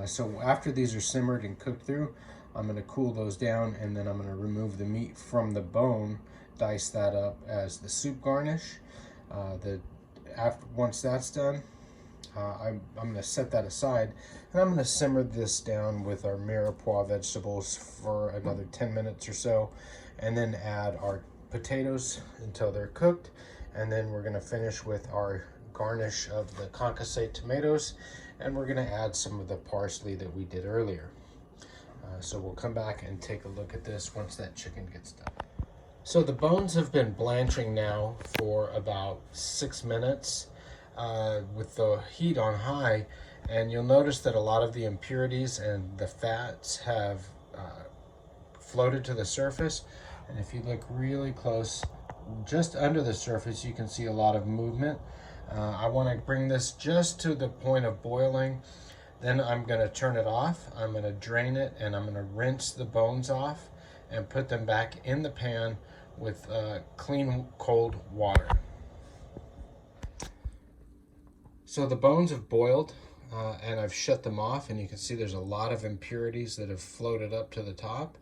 So after these are simmered and cooked through, I'm going to cool those down, and then I'm going to remove the meat from the bone, dice that up as the soup garnish. Once that's done, I'm going to set that aside, and I'm going to simmer this down with our mirepoix vegetables for another 10 minutes or so, and then add our potatoes until they're cooked, and then we're going to finish with our garnish of the concassé tomatoes, and we're going to add some of the parsley that we did earlier. So we'll come back and take a look at this once that chicken gets done. So the bones have been blanching now for about 6 minutes with the heat on high, and you'll notice that a lot of the impurities and the fats have floated to the surface. And if you look really close, just under the surface, you can see a lot of movement. I want to bring this just to the point of boiling. Then I'm going to turn it off. I'm going to drain it, and I'm going to rinse the bones off and put them back in the pan with clean cold water. So the bones have boiled, and I've shut them off, and you can see there's a lot of impurities that have floated up to the top,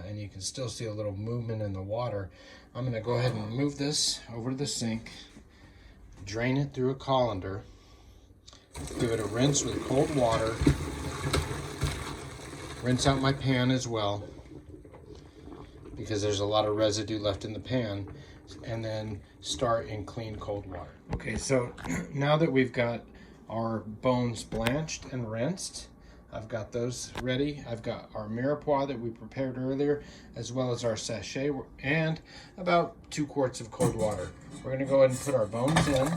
and you can still see a little movement in the water. I'm going to go ahead and move this over to the sink, drain it through a colander, give it a rinse with cold water, rinse out my pan as well, because there's a lot of residue left in the pan, and then start in clean cold water. Okay, so now that we've got our bones blanched and rinsed, I've got those ready. I've got our mirepoix that we prepared earlier, as well as our sachet, and about 2 quarts of cold water. We're going to go ahead and put our bones in.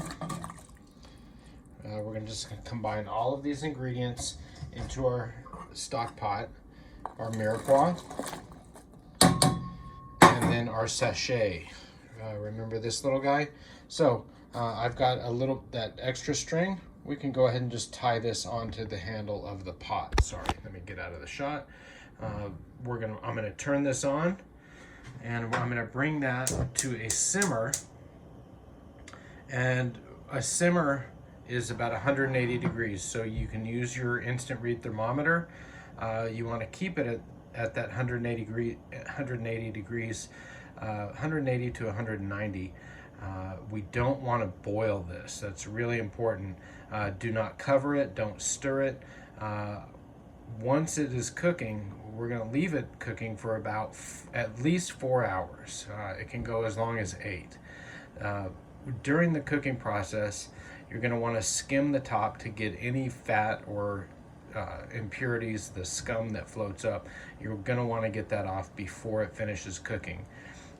We're going to just combine all of these ingredients into our stock pot, our mirepoix, and then our sachet. Remember this little guy? So I've got that extra string. We can go ahead and just tie this onto the handle of the pot. Sorry, let me get out of the shot. I'm gonna turn this on, and I'm gonna bring that to a simmer. And a simmer is about 180 degrees, so you can use your instant read thermometer. You want to keep it at that 180 degrees, 180 to 190. We don't want to boil this. That's really important. Do not cover it. Don't stir it. Once it is cooking, we're going to leave it cooking for about at least 4 hours. It can go as long as 8. During the cooking process, you're going to want to skim the top to get any fat or impurities, the scum that floats up. You're going to want to get that off before it finishes cooking.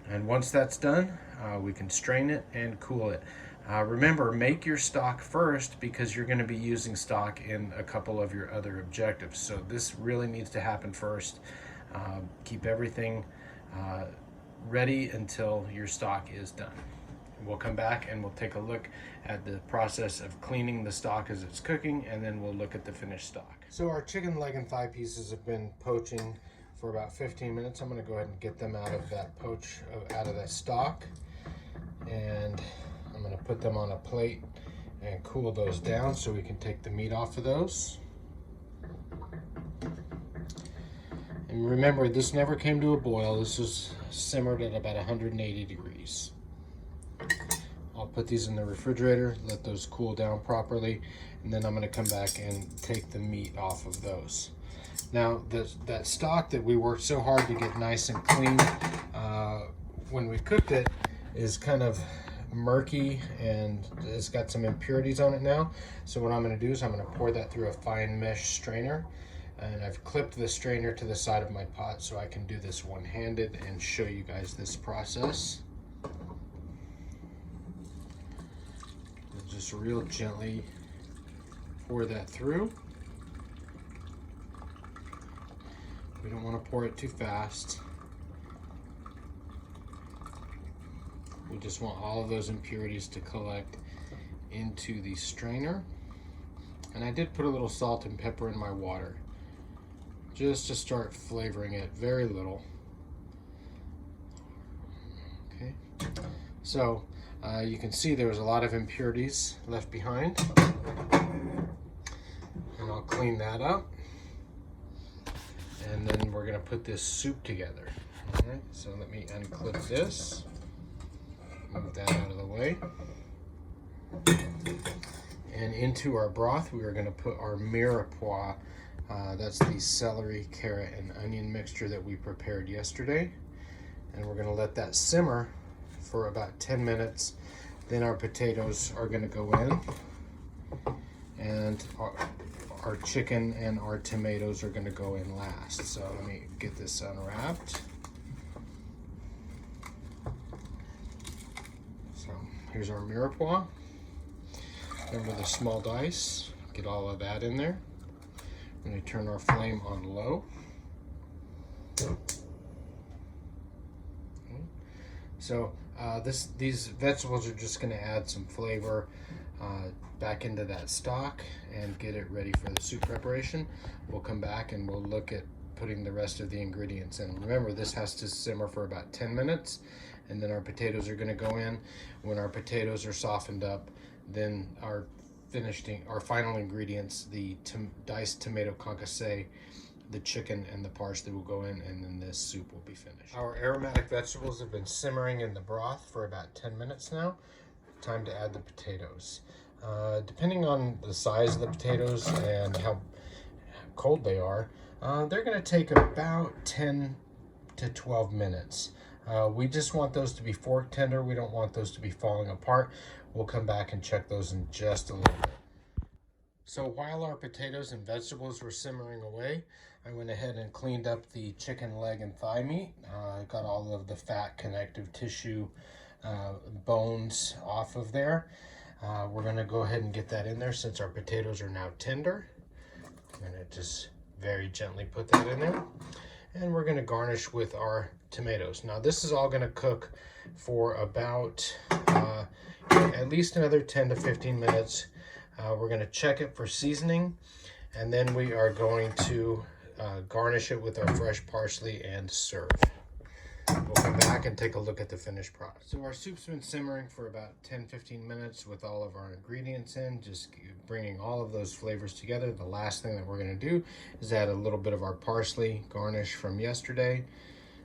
And once that's done, we can strain it and cool it. Remember, make your stock first, because you're going to be using stock in a couple of your other objectives. So this really needs to happen first. Keep everything ready until your stock is done. We'll come back and we'll take a look at the process of cleaning the stock as it's cooking, and then we'll look at the finished stock. So our chicken leg and thigh pieces have been poaching for about 15 minutes. I'm going to go ahead and get them out of that out of that stock, and I'm going to put them on a plate and cool those down so we can take the meat off of those. And remember, this never came to a boil. This was simmered at about 180 degrees. I'll put these in the refrigerator, let those cool down properly, and then I'm going to come back and take the meat off of those. Now, that stock that we worked so hard to get nice and clean when we cooked it is kind of murky and it's got some impurities on it now. So what I'm going to do is I'm going to pour that through a fine mesh strainer, and I've clipped the strainer to the side of my pot so I can do this one-handed and show you guys this process. Just real gently pour that through. We don't want to pour it too fast. We just want all of those impurities to collect into the strainer. And I did put a little salt and pepper in my water just to start flavoring it, very little. Okay, so you can see there was a lot of impurities left behind, and I'll clean that up, and then we're going to put this soup together. All right, so let me unclip this. Move that out of the way. And into our broth, we are going to put our mirepoix. That's the celery, carrot, and onion mixture that we prepared yesterday. And we're going to let that simmer for about 10 minutes. Then our potatoes are going to go in. And our chicken and our tomatoes are going to go in last. So let me get this unwrapped. Here's our mirepoix. Remember the small dice. Get all of that in there. I'm going to turn our flame on low. Okay. So these vegetables are just going to add some flavor back into that stock and get it ready for the soup preparation. We'll come back and we'll look at putting the rest of the ingredients in. Remember, this has to simmer for about 10 minutes. And then our potatoes are going to go in. When our potatoes are softened up, then our final ingredients, the diced tomato concasse, the chicken, and the parsley will go in, and then this soup will be finished. Our aromatic vegetables have been simmering in the broth for about 10 minutes now. Time to add the potatoes. Depending on the size of the potatoes and how cold they are, they're going to take about 10 to 12 minutes. We just want those to be fork tender. We don't want those to be falling apart. We'll come back and check those in just a little bit. So while our potatoes and vegetables were simmering away, I went ahead and cleaned up the chicken leg and thigh meat. I got all of the fat, connective tissue, bones off of there. We're going to go ahead and get that in there since our potatoes are now tender. I'm going to just very gently put that in there. And we're going to garnish with our tomatoes. Now this is all going to cook for about at least another 10 to 15 minutes. We're going to check it for seasoning, and then we are going to garnish it with our fresh parsley and serve. We'll come back and take a look at the finished product. So our soup's been simmering for about 10-15 minutes with all of our ingredients in, just bringing all of those flavors together. The last thing that we're going to do is add a little bit of our parsley garnish from yesterday.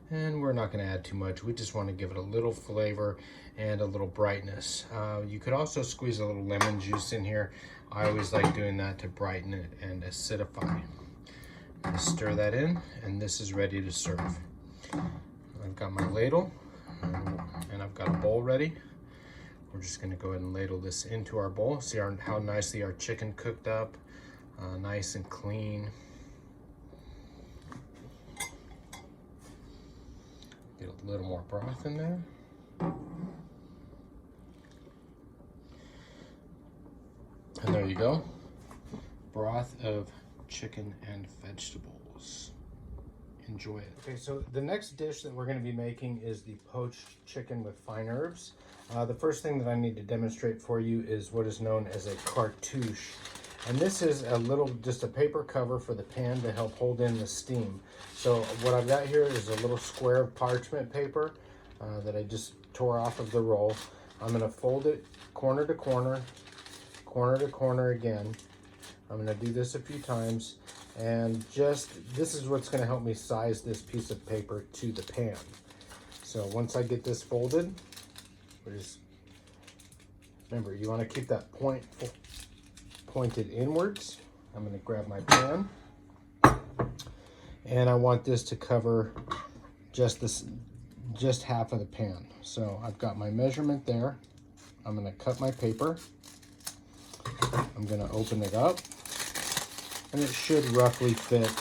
And we're not going to add too much. We just want to give it a little flavor and a little brightness. You could also squeeze a little lemon juice in here. I always like doing that to brighten it and acidify. Stir that in, and this is ready to serve. I've got my ladle, and I've got a bowl ready. We're just going to go ahead and ladle this into our bowl. See how nicely our chicken cooked up, nice and clean. Get a little more broth in there. And there you go. Broth of chicken and vegetables. Enjoy it. Okay, so the next dish that we're going to be making is the poached chicken with fine herbs. The first thing that I need to demonstrate for you is what is known as a cartouche. And this is just a paper cover for the pan to help hold in the steam. So what I've got here is a little square of parchment paper that I just tore off of the roll. I'm going to fold it corner to corner again. I'm going to do this a few times, and this is what's going to help me size this piece of paper to the pan. So once I get this folded, remember, you want to keep that pointed inwards. I'm going to grab my pan, and I want this to cover just half of the pan. So I've got my measurement there. I'm gonna cut my paper. I'm gonna open it up, and it should roughly fit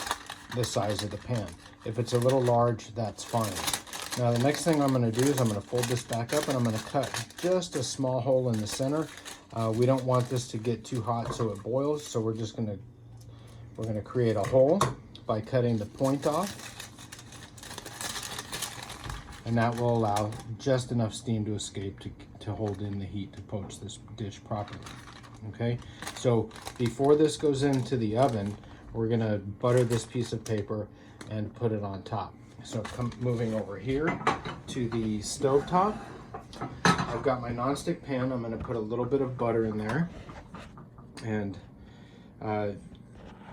the size of the pan. If it's a little large, that's fine. Now the next thing I'm gonna do is I'm gonna fold this back up, and I'm gonna cut just a small hole in the center. We don't want this to get too hot so it boils, so we're gonna create a hole by cutting the point off. And that will allow just enough steam to escape to hold in the heat to poach this dish properly. Okay, so before this goes into the oven, we're gonna butter this piece of paper and put it on top. So moving over here to the stove top, I've got my nonstick pan. I'm gonna put a little bit of butter in there, and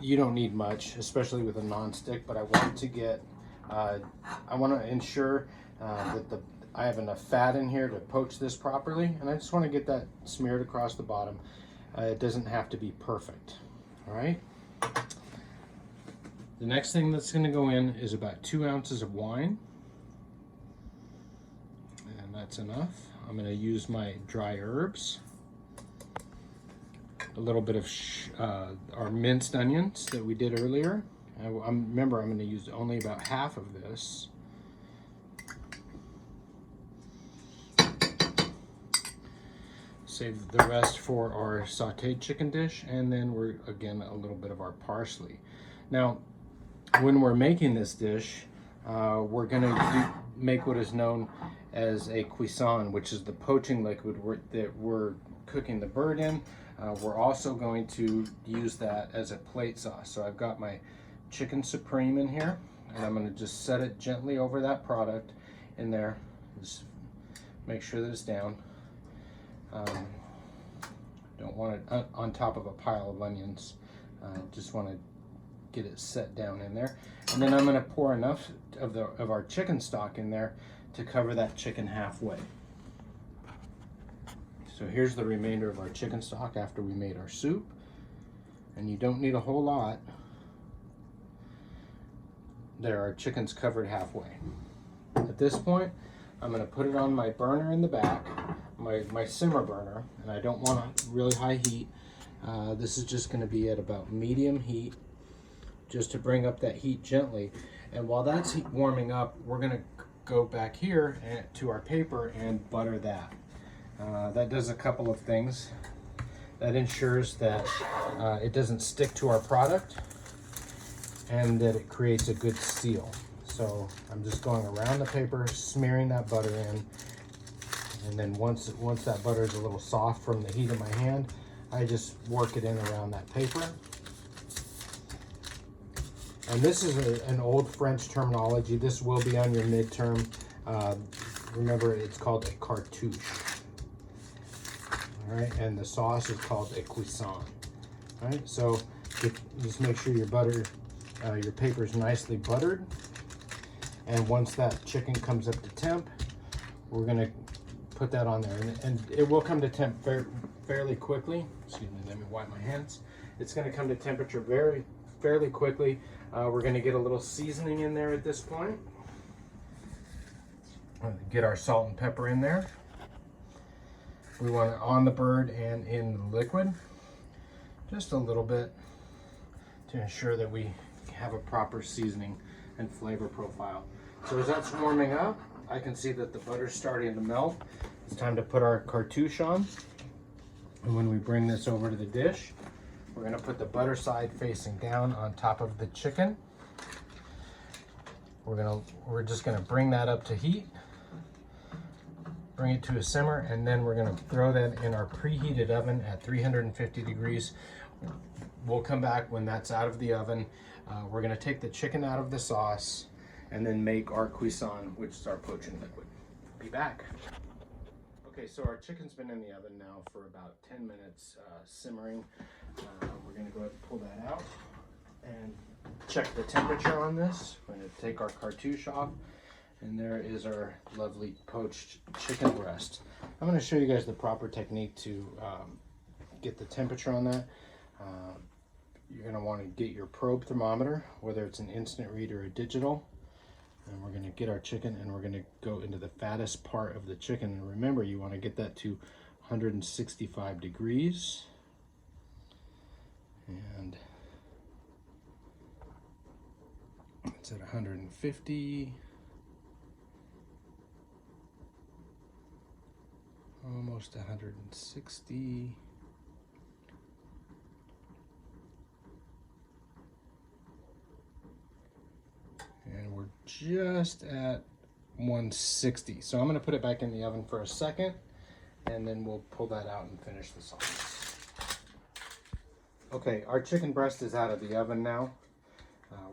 you don't need much, especially with a nonstick, but I want to ensure that I have enough fat in here to poach this properly, and I just want to get that smeared across the bottom. It doesn't have to be perfect. All right. The next thing that's going to go in is about 2 ounces of wine, and that's enough. I'm going to use my dry herbs, a little bit of our minced onions that we did earlier. Remember, I'm going to use only about half of this. Save the rest for our sauteed chicken dish, and then again a little bit of our parsley. Now, when we're making this dish, we're going to make what is known as a cuisson, which is the poaching liquid that we're cooking the bird in. We're also going to use that as a plate sauce. So I've got my chicken supreme in here, and I'm going to just set it gently over that product in there. Just make sure that it's down. Don't want it on top of a pile of onions. Just want to get it set down in there, and then I'm going to pour enough of our chicken stock in there to cover that chicken halfway. So here's the remainder of our chicken stock after we made our soup, and you don't need a whole lot. There, our chicken's covered halfway. At this point, I'm going to put it on my burner in the back, my simmer burner, and I don't want a really high heat. This is just going to be at about medium heat, just to bring up that heat gently. And while that's warming up, we're going to go back here to our paper and butter that. That does a couple of things. That ensures that it doesn't stick to our product, and that it creates a good seal. So I'm just going around the paper, smearing that butter in, and then once that butter is a little soft from the heat of my hand, I just work it in around that paper. And this is an old French terminology. This will be on your midterm. Remember, it's called a cartouche. All right, and the sauce is called a cuisson. All right, so just make sure your paper is nicely buttered. And once that chicken comes up to temp, we're gonna put that on there, and it will come to temp fairly quickly. Excuse me, let me wipe my hands. It's gonna come to temperature fairly quickly. We're gonna get a little seasoning in there at this point. Get our salt and pepper in there. We want it on the bird and in the liquid, just a little bit, to ensure that we have a proper seasoning and flavor profile. So as that's warming up, I can see that the butter's starting to melt. It's time to put our cartouche on. And when we bring this over to the dish, we're going to put the butter side facing down on top of the chicken. We're just going to bring that up to heat, bring it to a simmer, and then we're going to throw that in our preheated oven at 350 degrees. We'll come back when that's out of the oven. We're going to take the chicken out of the sauce and then make our cuisson, which is our poaching liquid. Be back. Okay, so our chicken's been in the oven now for about 10 minutes simmering. We're going to go ahead and pull that out and check the temperature on this. We're going to take our cartouche off, and there is our lovely poached chicken breast. I'm going to show you guys the proper technique to get the temperature on that. You're going to want to get your probe thermometer, whether it's an instant read or a digital, and we're going to get our chicken, and we're going to go into the fattest part of the chicken. And remember, you want to get that to 165 degrees. And it's at 150. Almost 160. And we're just at 160. So I'm going to put it back in the oven for a second, and then we'll pull that out and finish the sauce. Okay, our chicken breast is out of the oven now.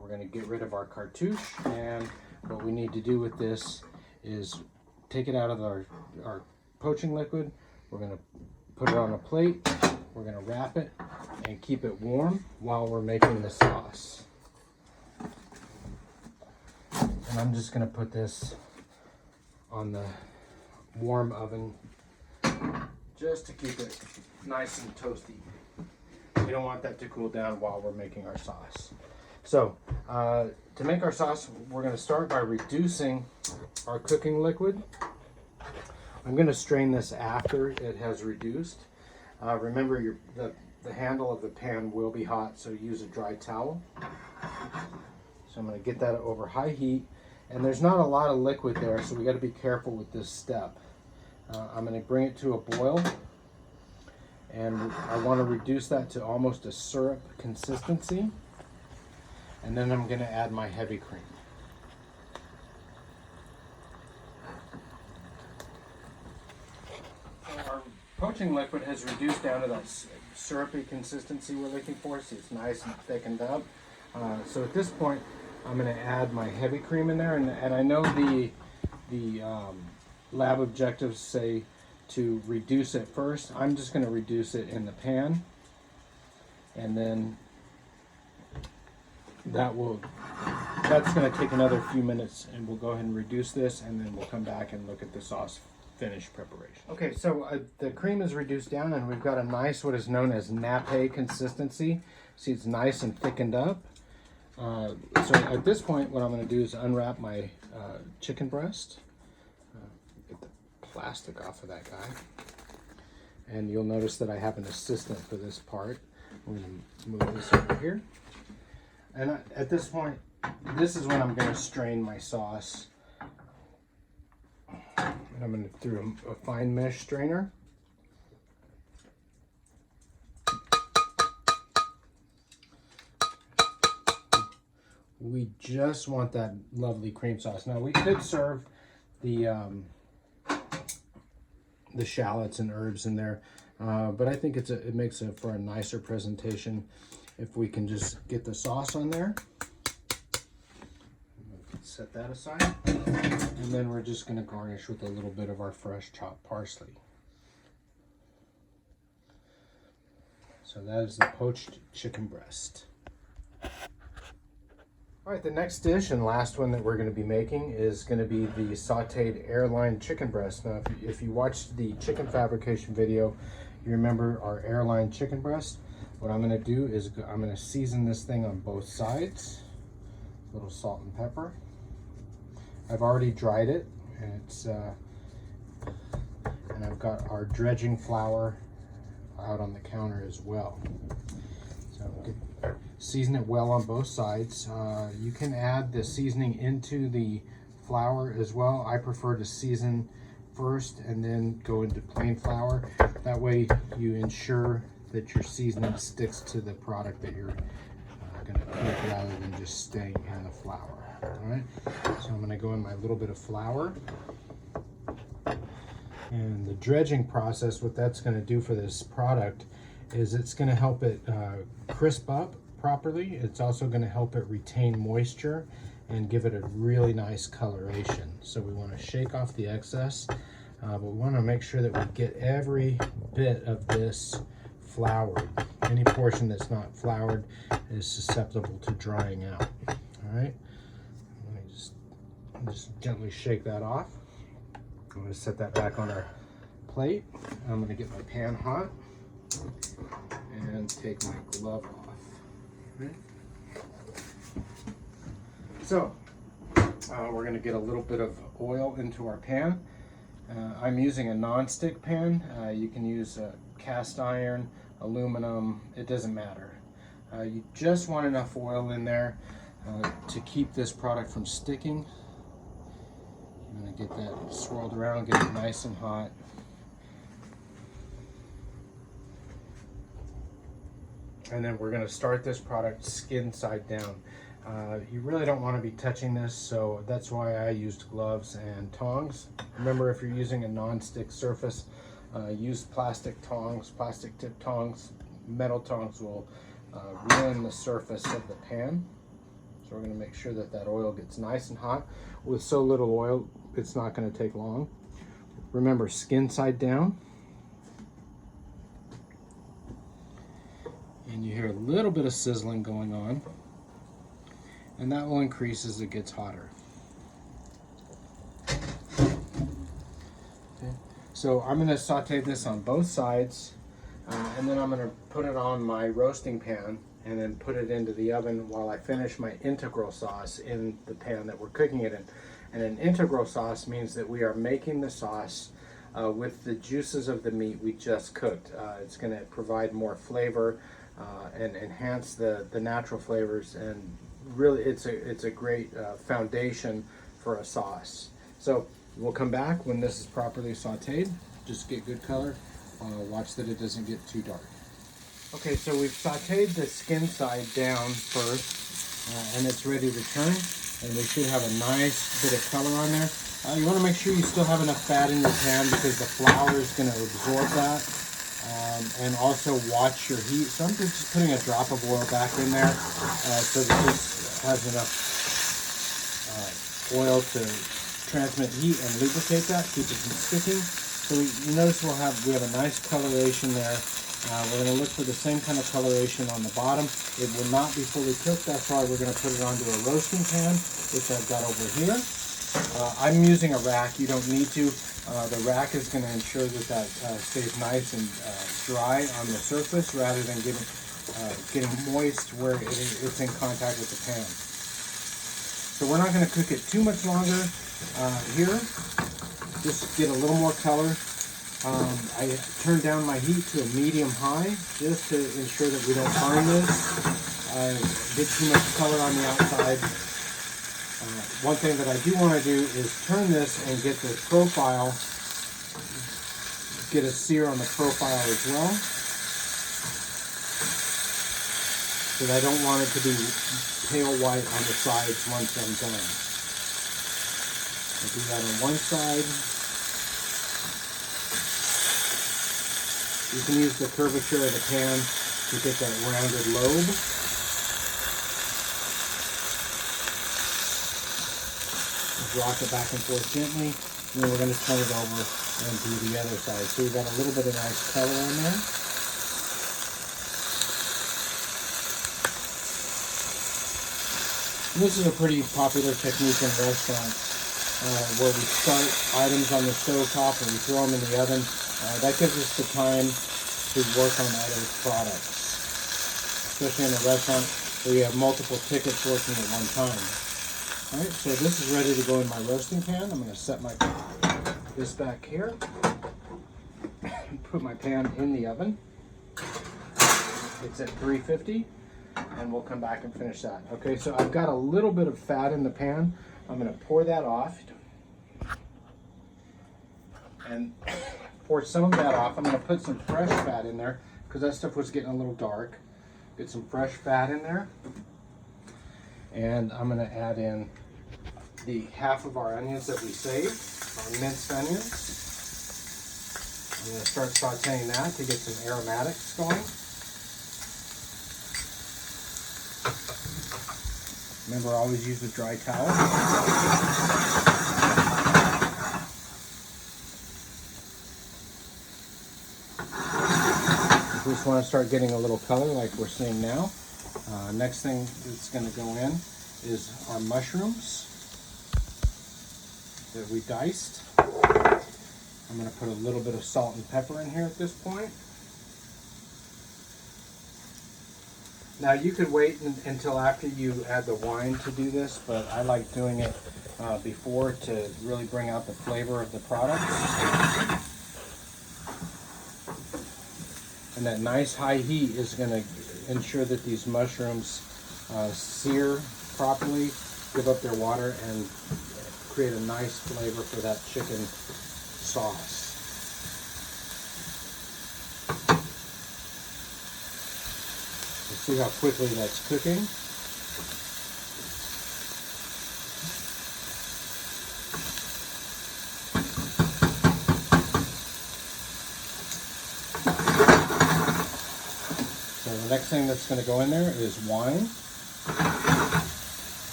We're going to get rid of our cartouche, and what we need to do with this is take it out of our poaching liquid. We're going to put it on a plate. We're going to wrap it and keep it warm while we're making the sauce. And I'm just going to put this on the warm oven just to keep it nice and toasty. We don't want that to cool down while we're making our sauce. So to make our sauce, we're going to start by reducing our cooking liquid. I'm going to strain this after it has reduced. Remember, the handle of the pan will be hot, so use a dry towel. So I'm going to get that over high heat, and there's not a lot of liquid there, so we got to be careful with this step. I'm going to bring it to a boil, and I want to reduce that to almost a syrup consistency, and then I'm going to add my heavy cream. Our poaching liquid has reduced down to that syrupy consistency we're looking for, so it's nice and thickened up. So at this point, I'm going to add my heavy cream in there, and I know the lab objectives say to reduce it first. I'm just going to reduce it in the pan, and then that's going to take another few minutes, and we'll go ahead and reduce this, and then we'll come back and look at the sauce finished preparation. Okay, so the cream is reduced down, and we've got a nice, what is known as nappe consistency. See, it's nice and thickened up. So at this point, what I'm going to do is unwrap my chicken breast. Get the plastic off of that guy. And you'll notice that I have an assistant for this part. I'm going to move this over here. And at this point, this is when I'm going to strain my sauce. And I'm going to through a fine mesh strainer. We just want that lovely cream sauce. Now we could serve the shallots and herbs in there, but I think it makes it for a nicer presentation if we can just get the sauce on there. Set that aside, and then we're just going to garnish with a little bit of our fresh chopped parsley. So that is the poached chicken breast. All right, the next dish and last one that we're going to be making is going to be the sauteed airline chicken breast. Now, if you watched the chicken fabrication video, you remember our airline chicken breast. What I'm going to do is I'm going to season this thing on both sides. A little salt and pepper. I've already dried it, and and I've got our dredging flour out on the counter as well. So season it well on both sides. You can add the seasoning into the flour as well. I prefer to season first and then go into plain flour. That way you ensure that your seasoning sticks to the product that you're going to cook rather than just staying in the flour. All right, so I'm going to go in my little bit of flour. And the dredging process, what that's going to do for this product is it's going to help it crisp up properly. It's also going to help it retain moisture and give it a really nice coloration. So we want to shake off the excess, but we want to make sure that we get every bit of this floured. Any portion that's not floured is susceptible to drying out. All right, let me just gently shake that off. I'm going to set that back on our plate. I'm going to get my pan hot and take my glove off. Right. So we're going to get a little bit of oil into our pan, I'm using a non-stick pan. You can use cast iron, aluminum, it doesn't matter. You just want enough oil in there to keep this product from sticking. I'm going to get that swirled around, get it nice and hot. And then we're going to start this product skin side down. You really don't want to be touching this, so that's why I used gloves and tongs. Remember, if you're using a non-stick surface, use plastic tongs, plastic tip tongs. Metal tongs will ruin the surface of the pan. So we're going to make sure that that oil gets nice and hot. With so little oil, it's not going to take long. Remember, skin side down. And you hear a little bit of sizzling going on. And that will increase as it gets hotter. Okay. So I'm going to saute this on both sides, and then I'm going to put it on my roasting pan and then put it into the oven while I finish my integral sauce in the pan that we're cooking it in. And an integral sauce means that we are making the sauce with the juices of the meat we just cooked. It's going to provide more flavor and enhance the natural flavors, and really it's a great foundation for a sauce. So we'll come back when this is properly sauteed. Just get good color. Watch that it doesn't get too dark. Okay, so we've sauteed the skin side down first, and it's ready to turn, and we should have a nice bit of color on there. You want to make sure you still have enough fat in your pan because the flour is going to absorb that. And also watch your heat. So I'm just putting a drop of oil back in there so that this has enough oil to transmit heat and lubricate that, keep it from sticking. So you notice we have a nice coloration there. We're going to look for the same kind of coloration on the bottom. It will not be fully cooked. That's why we're going to put it onto a roasting pan, which I've got over here. I'm using a rack. You don't need to. The rack is going to ensure that stays nice and dry on the surface rather than getting moist where it's in contact with the pan. So we're not going to cook it too much longer here. Just get a little more color. I turned down my heat to a medium-high just to ensure that we don't burn this. Get too much color on the outside. One thing that I do want to do is turn this and get the profile, get a sear on the profile as well. Because I don't want it to be pale white on the sides once I'm done. I'll do that on one side. You can use the curvature of the pan to get that rounded lobe. Rock it back and forth gently, and then we're going to turn it over and do the other side. So we've got a little bit of nice color on there. And this is a pretty popular technique in restaurants where we start items on the stove top and we throw them in the oven. That gives us the time to work on other products, especially in a restaurant where you have multiple tickets working at one time. Alright, so this is ready to go in my roasting pan. I'm going to set this back here. Put my pan in the oven. It's at 350, and we'll come back and finish that. Okay, so I've got a little bit of fat in the pan. I'm going to pour that off. And pour some of that off. I'm going to put some fresh fat in there because that stuff was getting a little dark. Get some fresh fat in there. And I'm going to add in the half of our onions that we saved, our minced onions. I'm going to start sauteing that to get some aromatics going. Remember, always use a dry towel. We just want to start getting a little color like we're seeing now. Next thing that's going to go in is our mushrooms that we diced. I'm going to put a little bit of salt and pepper in here at this point. Now you could wait until after you add the wine to do this, but I like doing it before to really bring out the flavor of the product. And that nice high heat is going to ensure that these mushrooms sear properly, give up their water, and create a nice flavor for that chicken sauce. See how quickly that's cooking. So the next thing that's going to go in there is wine.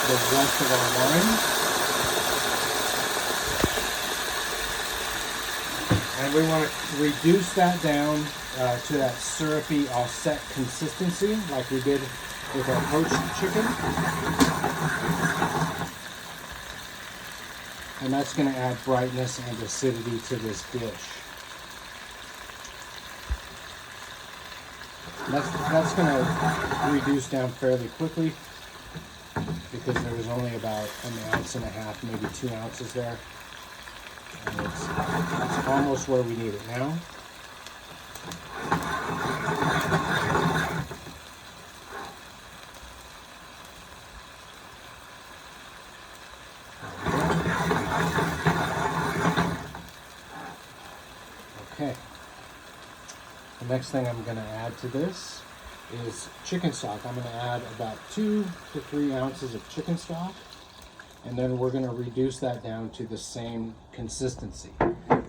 The rest of our wine. And we want to reduce that down to that syrupy, all set consistency like we did with our poached chicken. And that's going to add brightness and acidity to this dish. That's going to reduce down fairly quickly because there was only about 1.5 ounces, maybe 2 ounces there. And it's almost where we need it now. Okay. The next thing I'm going to add to this is chicken stock. I'm going to add about 2 to 3 ounces of chicken stock, and then we're going to reduce that down to the same consistency.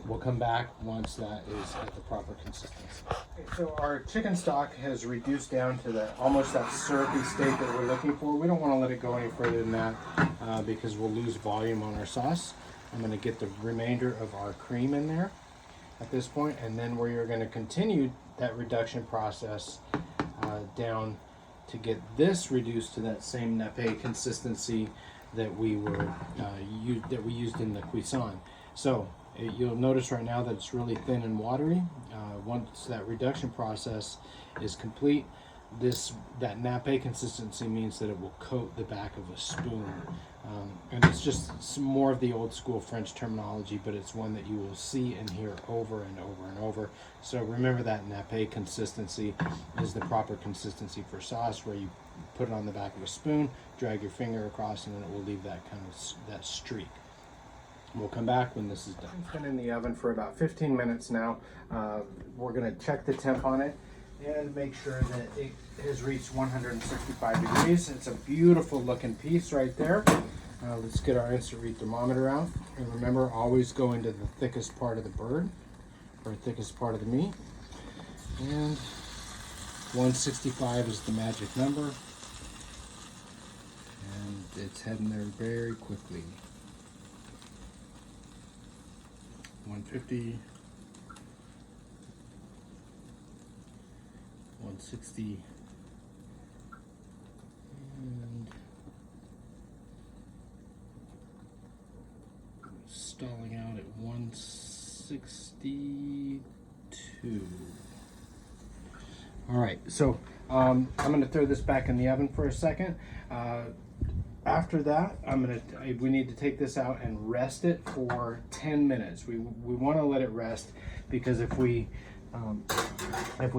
We'll come back once that is at the proper consistency. Okay, so our chicken stock has reduced down to almost that syrupy state that we're looking for. We don't want to let it go any further than that because we'll lose volume on our sauce. I'm going to get the remainder of our cream in there at this point, and then we're going to continue that reduction process down to get this reduced to that same nappe consistency that we used in the cuisson. So you'll notice right now that it's really thin and watery. Once that reduction process is complete, that nappe consistency means that it will coat the back of a spoon. And it's just some more of the old school French terminology, but it's one that you will see and hear over and over and over. So remember that nappe consistency is the proper consistency for sauce, where you put it on the back of a spoon, drag your finger across, and then it will leave that kind of that streak. We'll come back when this is done. It's been in the oven for about 15 minutes now. We're going to check the temp on it and make sure that it has reached 165 degrees. It's a beautiful looking piece right there. Let's get our instant read thermometer out. And remember, always go into the thickest part of the bird, or thickest part of the meat. And 165 is the magic number. And it's heading there very quickly. 150, 160, and stalling out at 162. All right, so I'm going to throw this back in the oven for a second. After that, we need to take this out and rest it for 10 minutes. We want to let it rest because if we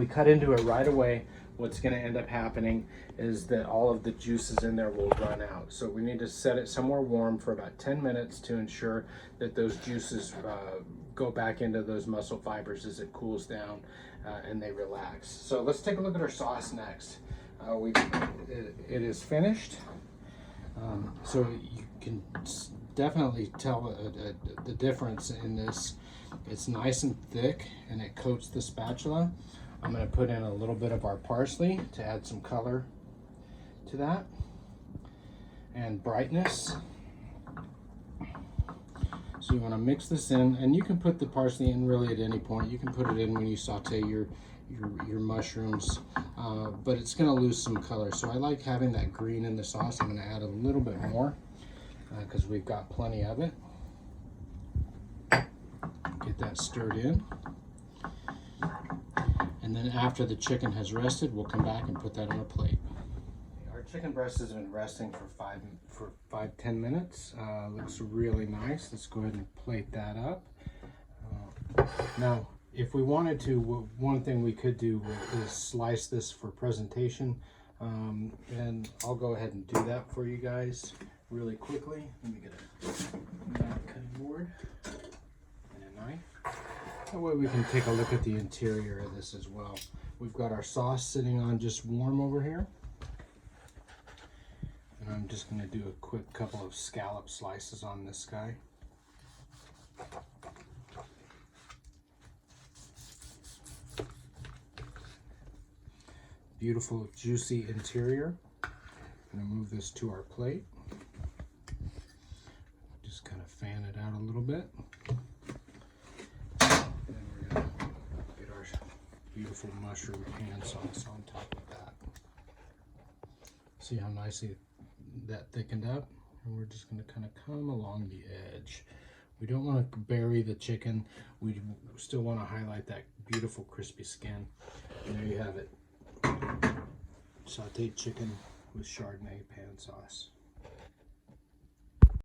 cut into it right away, what's going to end up happening is that all of the juices in there will run out. So we need to set it somewhere warm for about 10 minutes to ensure that those juices go back into those muscle fibers as it cools down and they relax. So let's take a look at our sauce next. It is finished. So you can definitely tell the difference in this. It's nice and thick and it coats the spatula. I'm going to put in a little bit of our parsley to add some color to that and brightness. So you want to mix this in, and you can put the parsley in really at any point. You can put it in when you saute your mushrooms, but it's going to lose some color. So I like having that green in the sauce. I'm going to add a little bit more because we've got plenty of it. Get that stirred in. And then after the chicken has rested, we'll come back and put that on a plate. Our chicken breast has been resting for 5-10 minutes. Looks really nice. Let's go ahead and plate that up. Now, if we wanted to, one thing we could do is slice this for presentation. And I'll go ahead and do that for you guys really quickly. Let me get a cutting board and a knife. That way we can take a look at the interior of this as well. We've got our sauce sitting on just warm over here. And I'm just going to do a quick couple of scallop slices on this guy. Beautiful juicy interior. I'm going to move this to our plate. Just kind of fan it out a little bit. Then we're going to get our beautiful mushroom pan sauce on top of that. See how nicely that thickened up? And we're just going to kind of come along the edge. We don't want to bury the chicken. We still want to highlight that beautiful crispy skin. And there you have it. Sauteed chicken with Chardonnay pan sauce.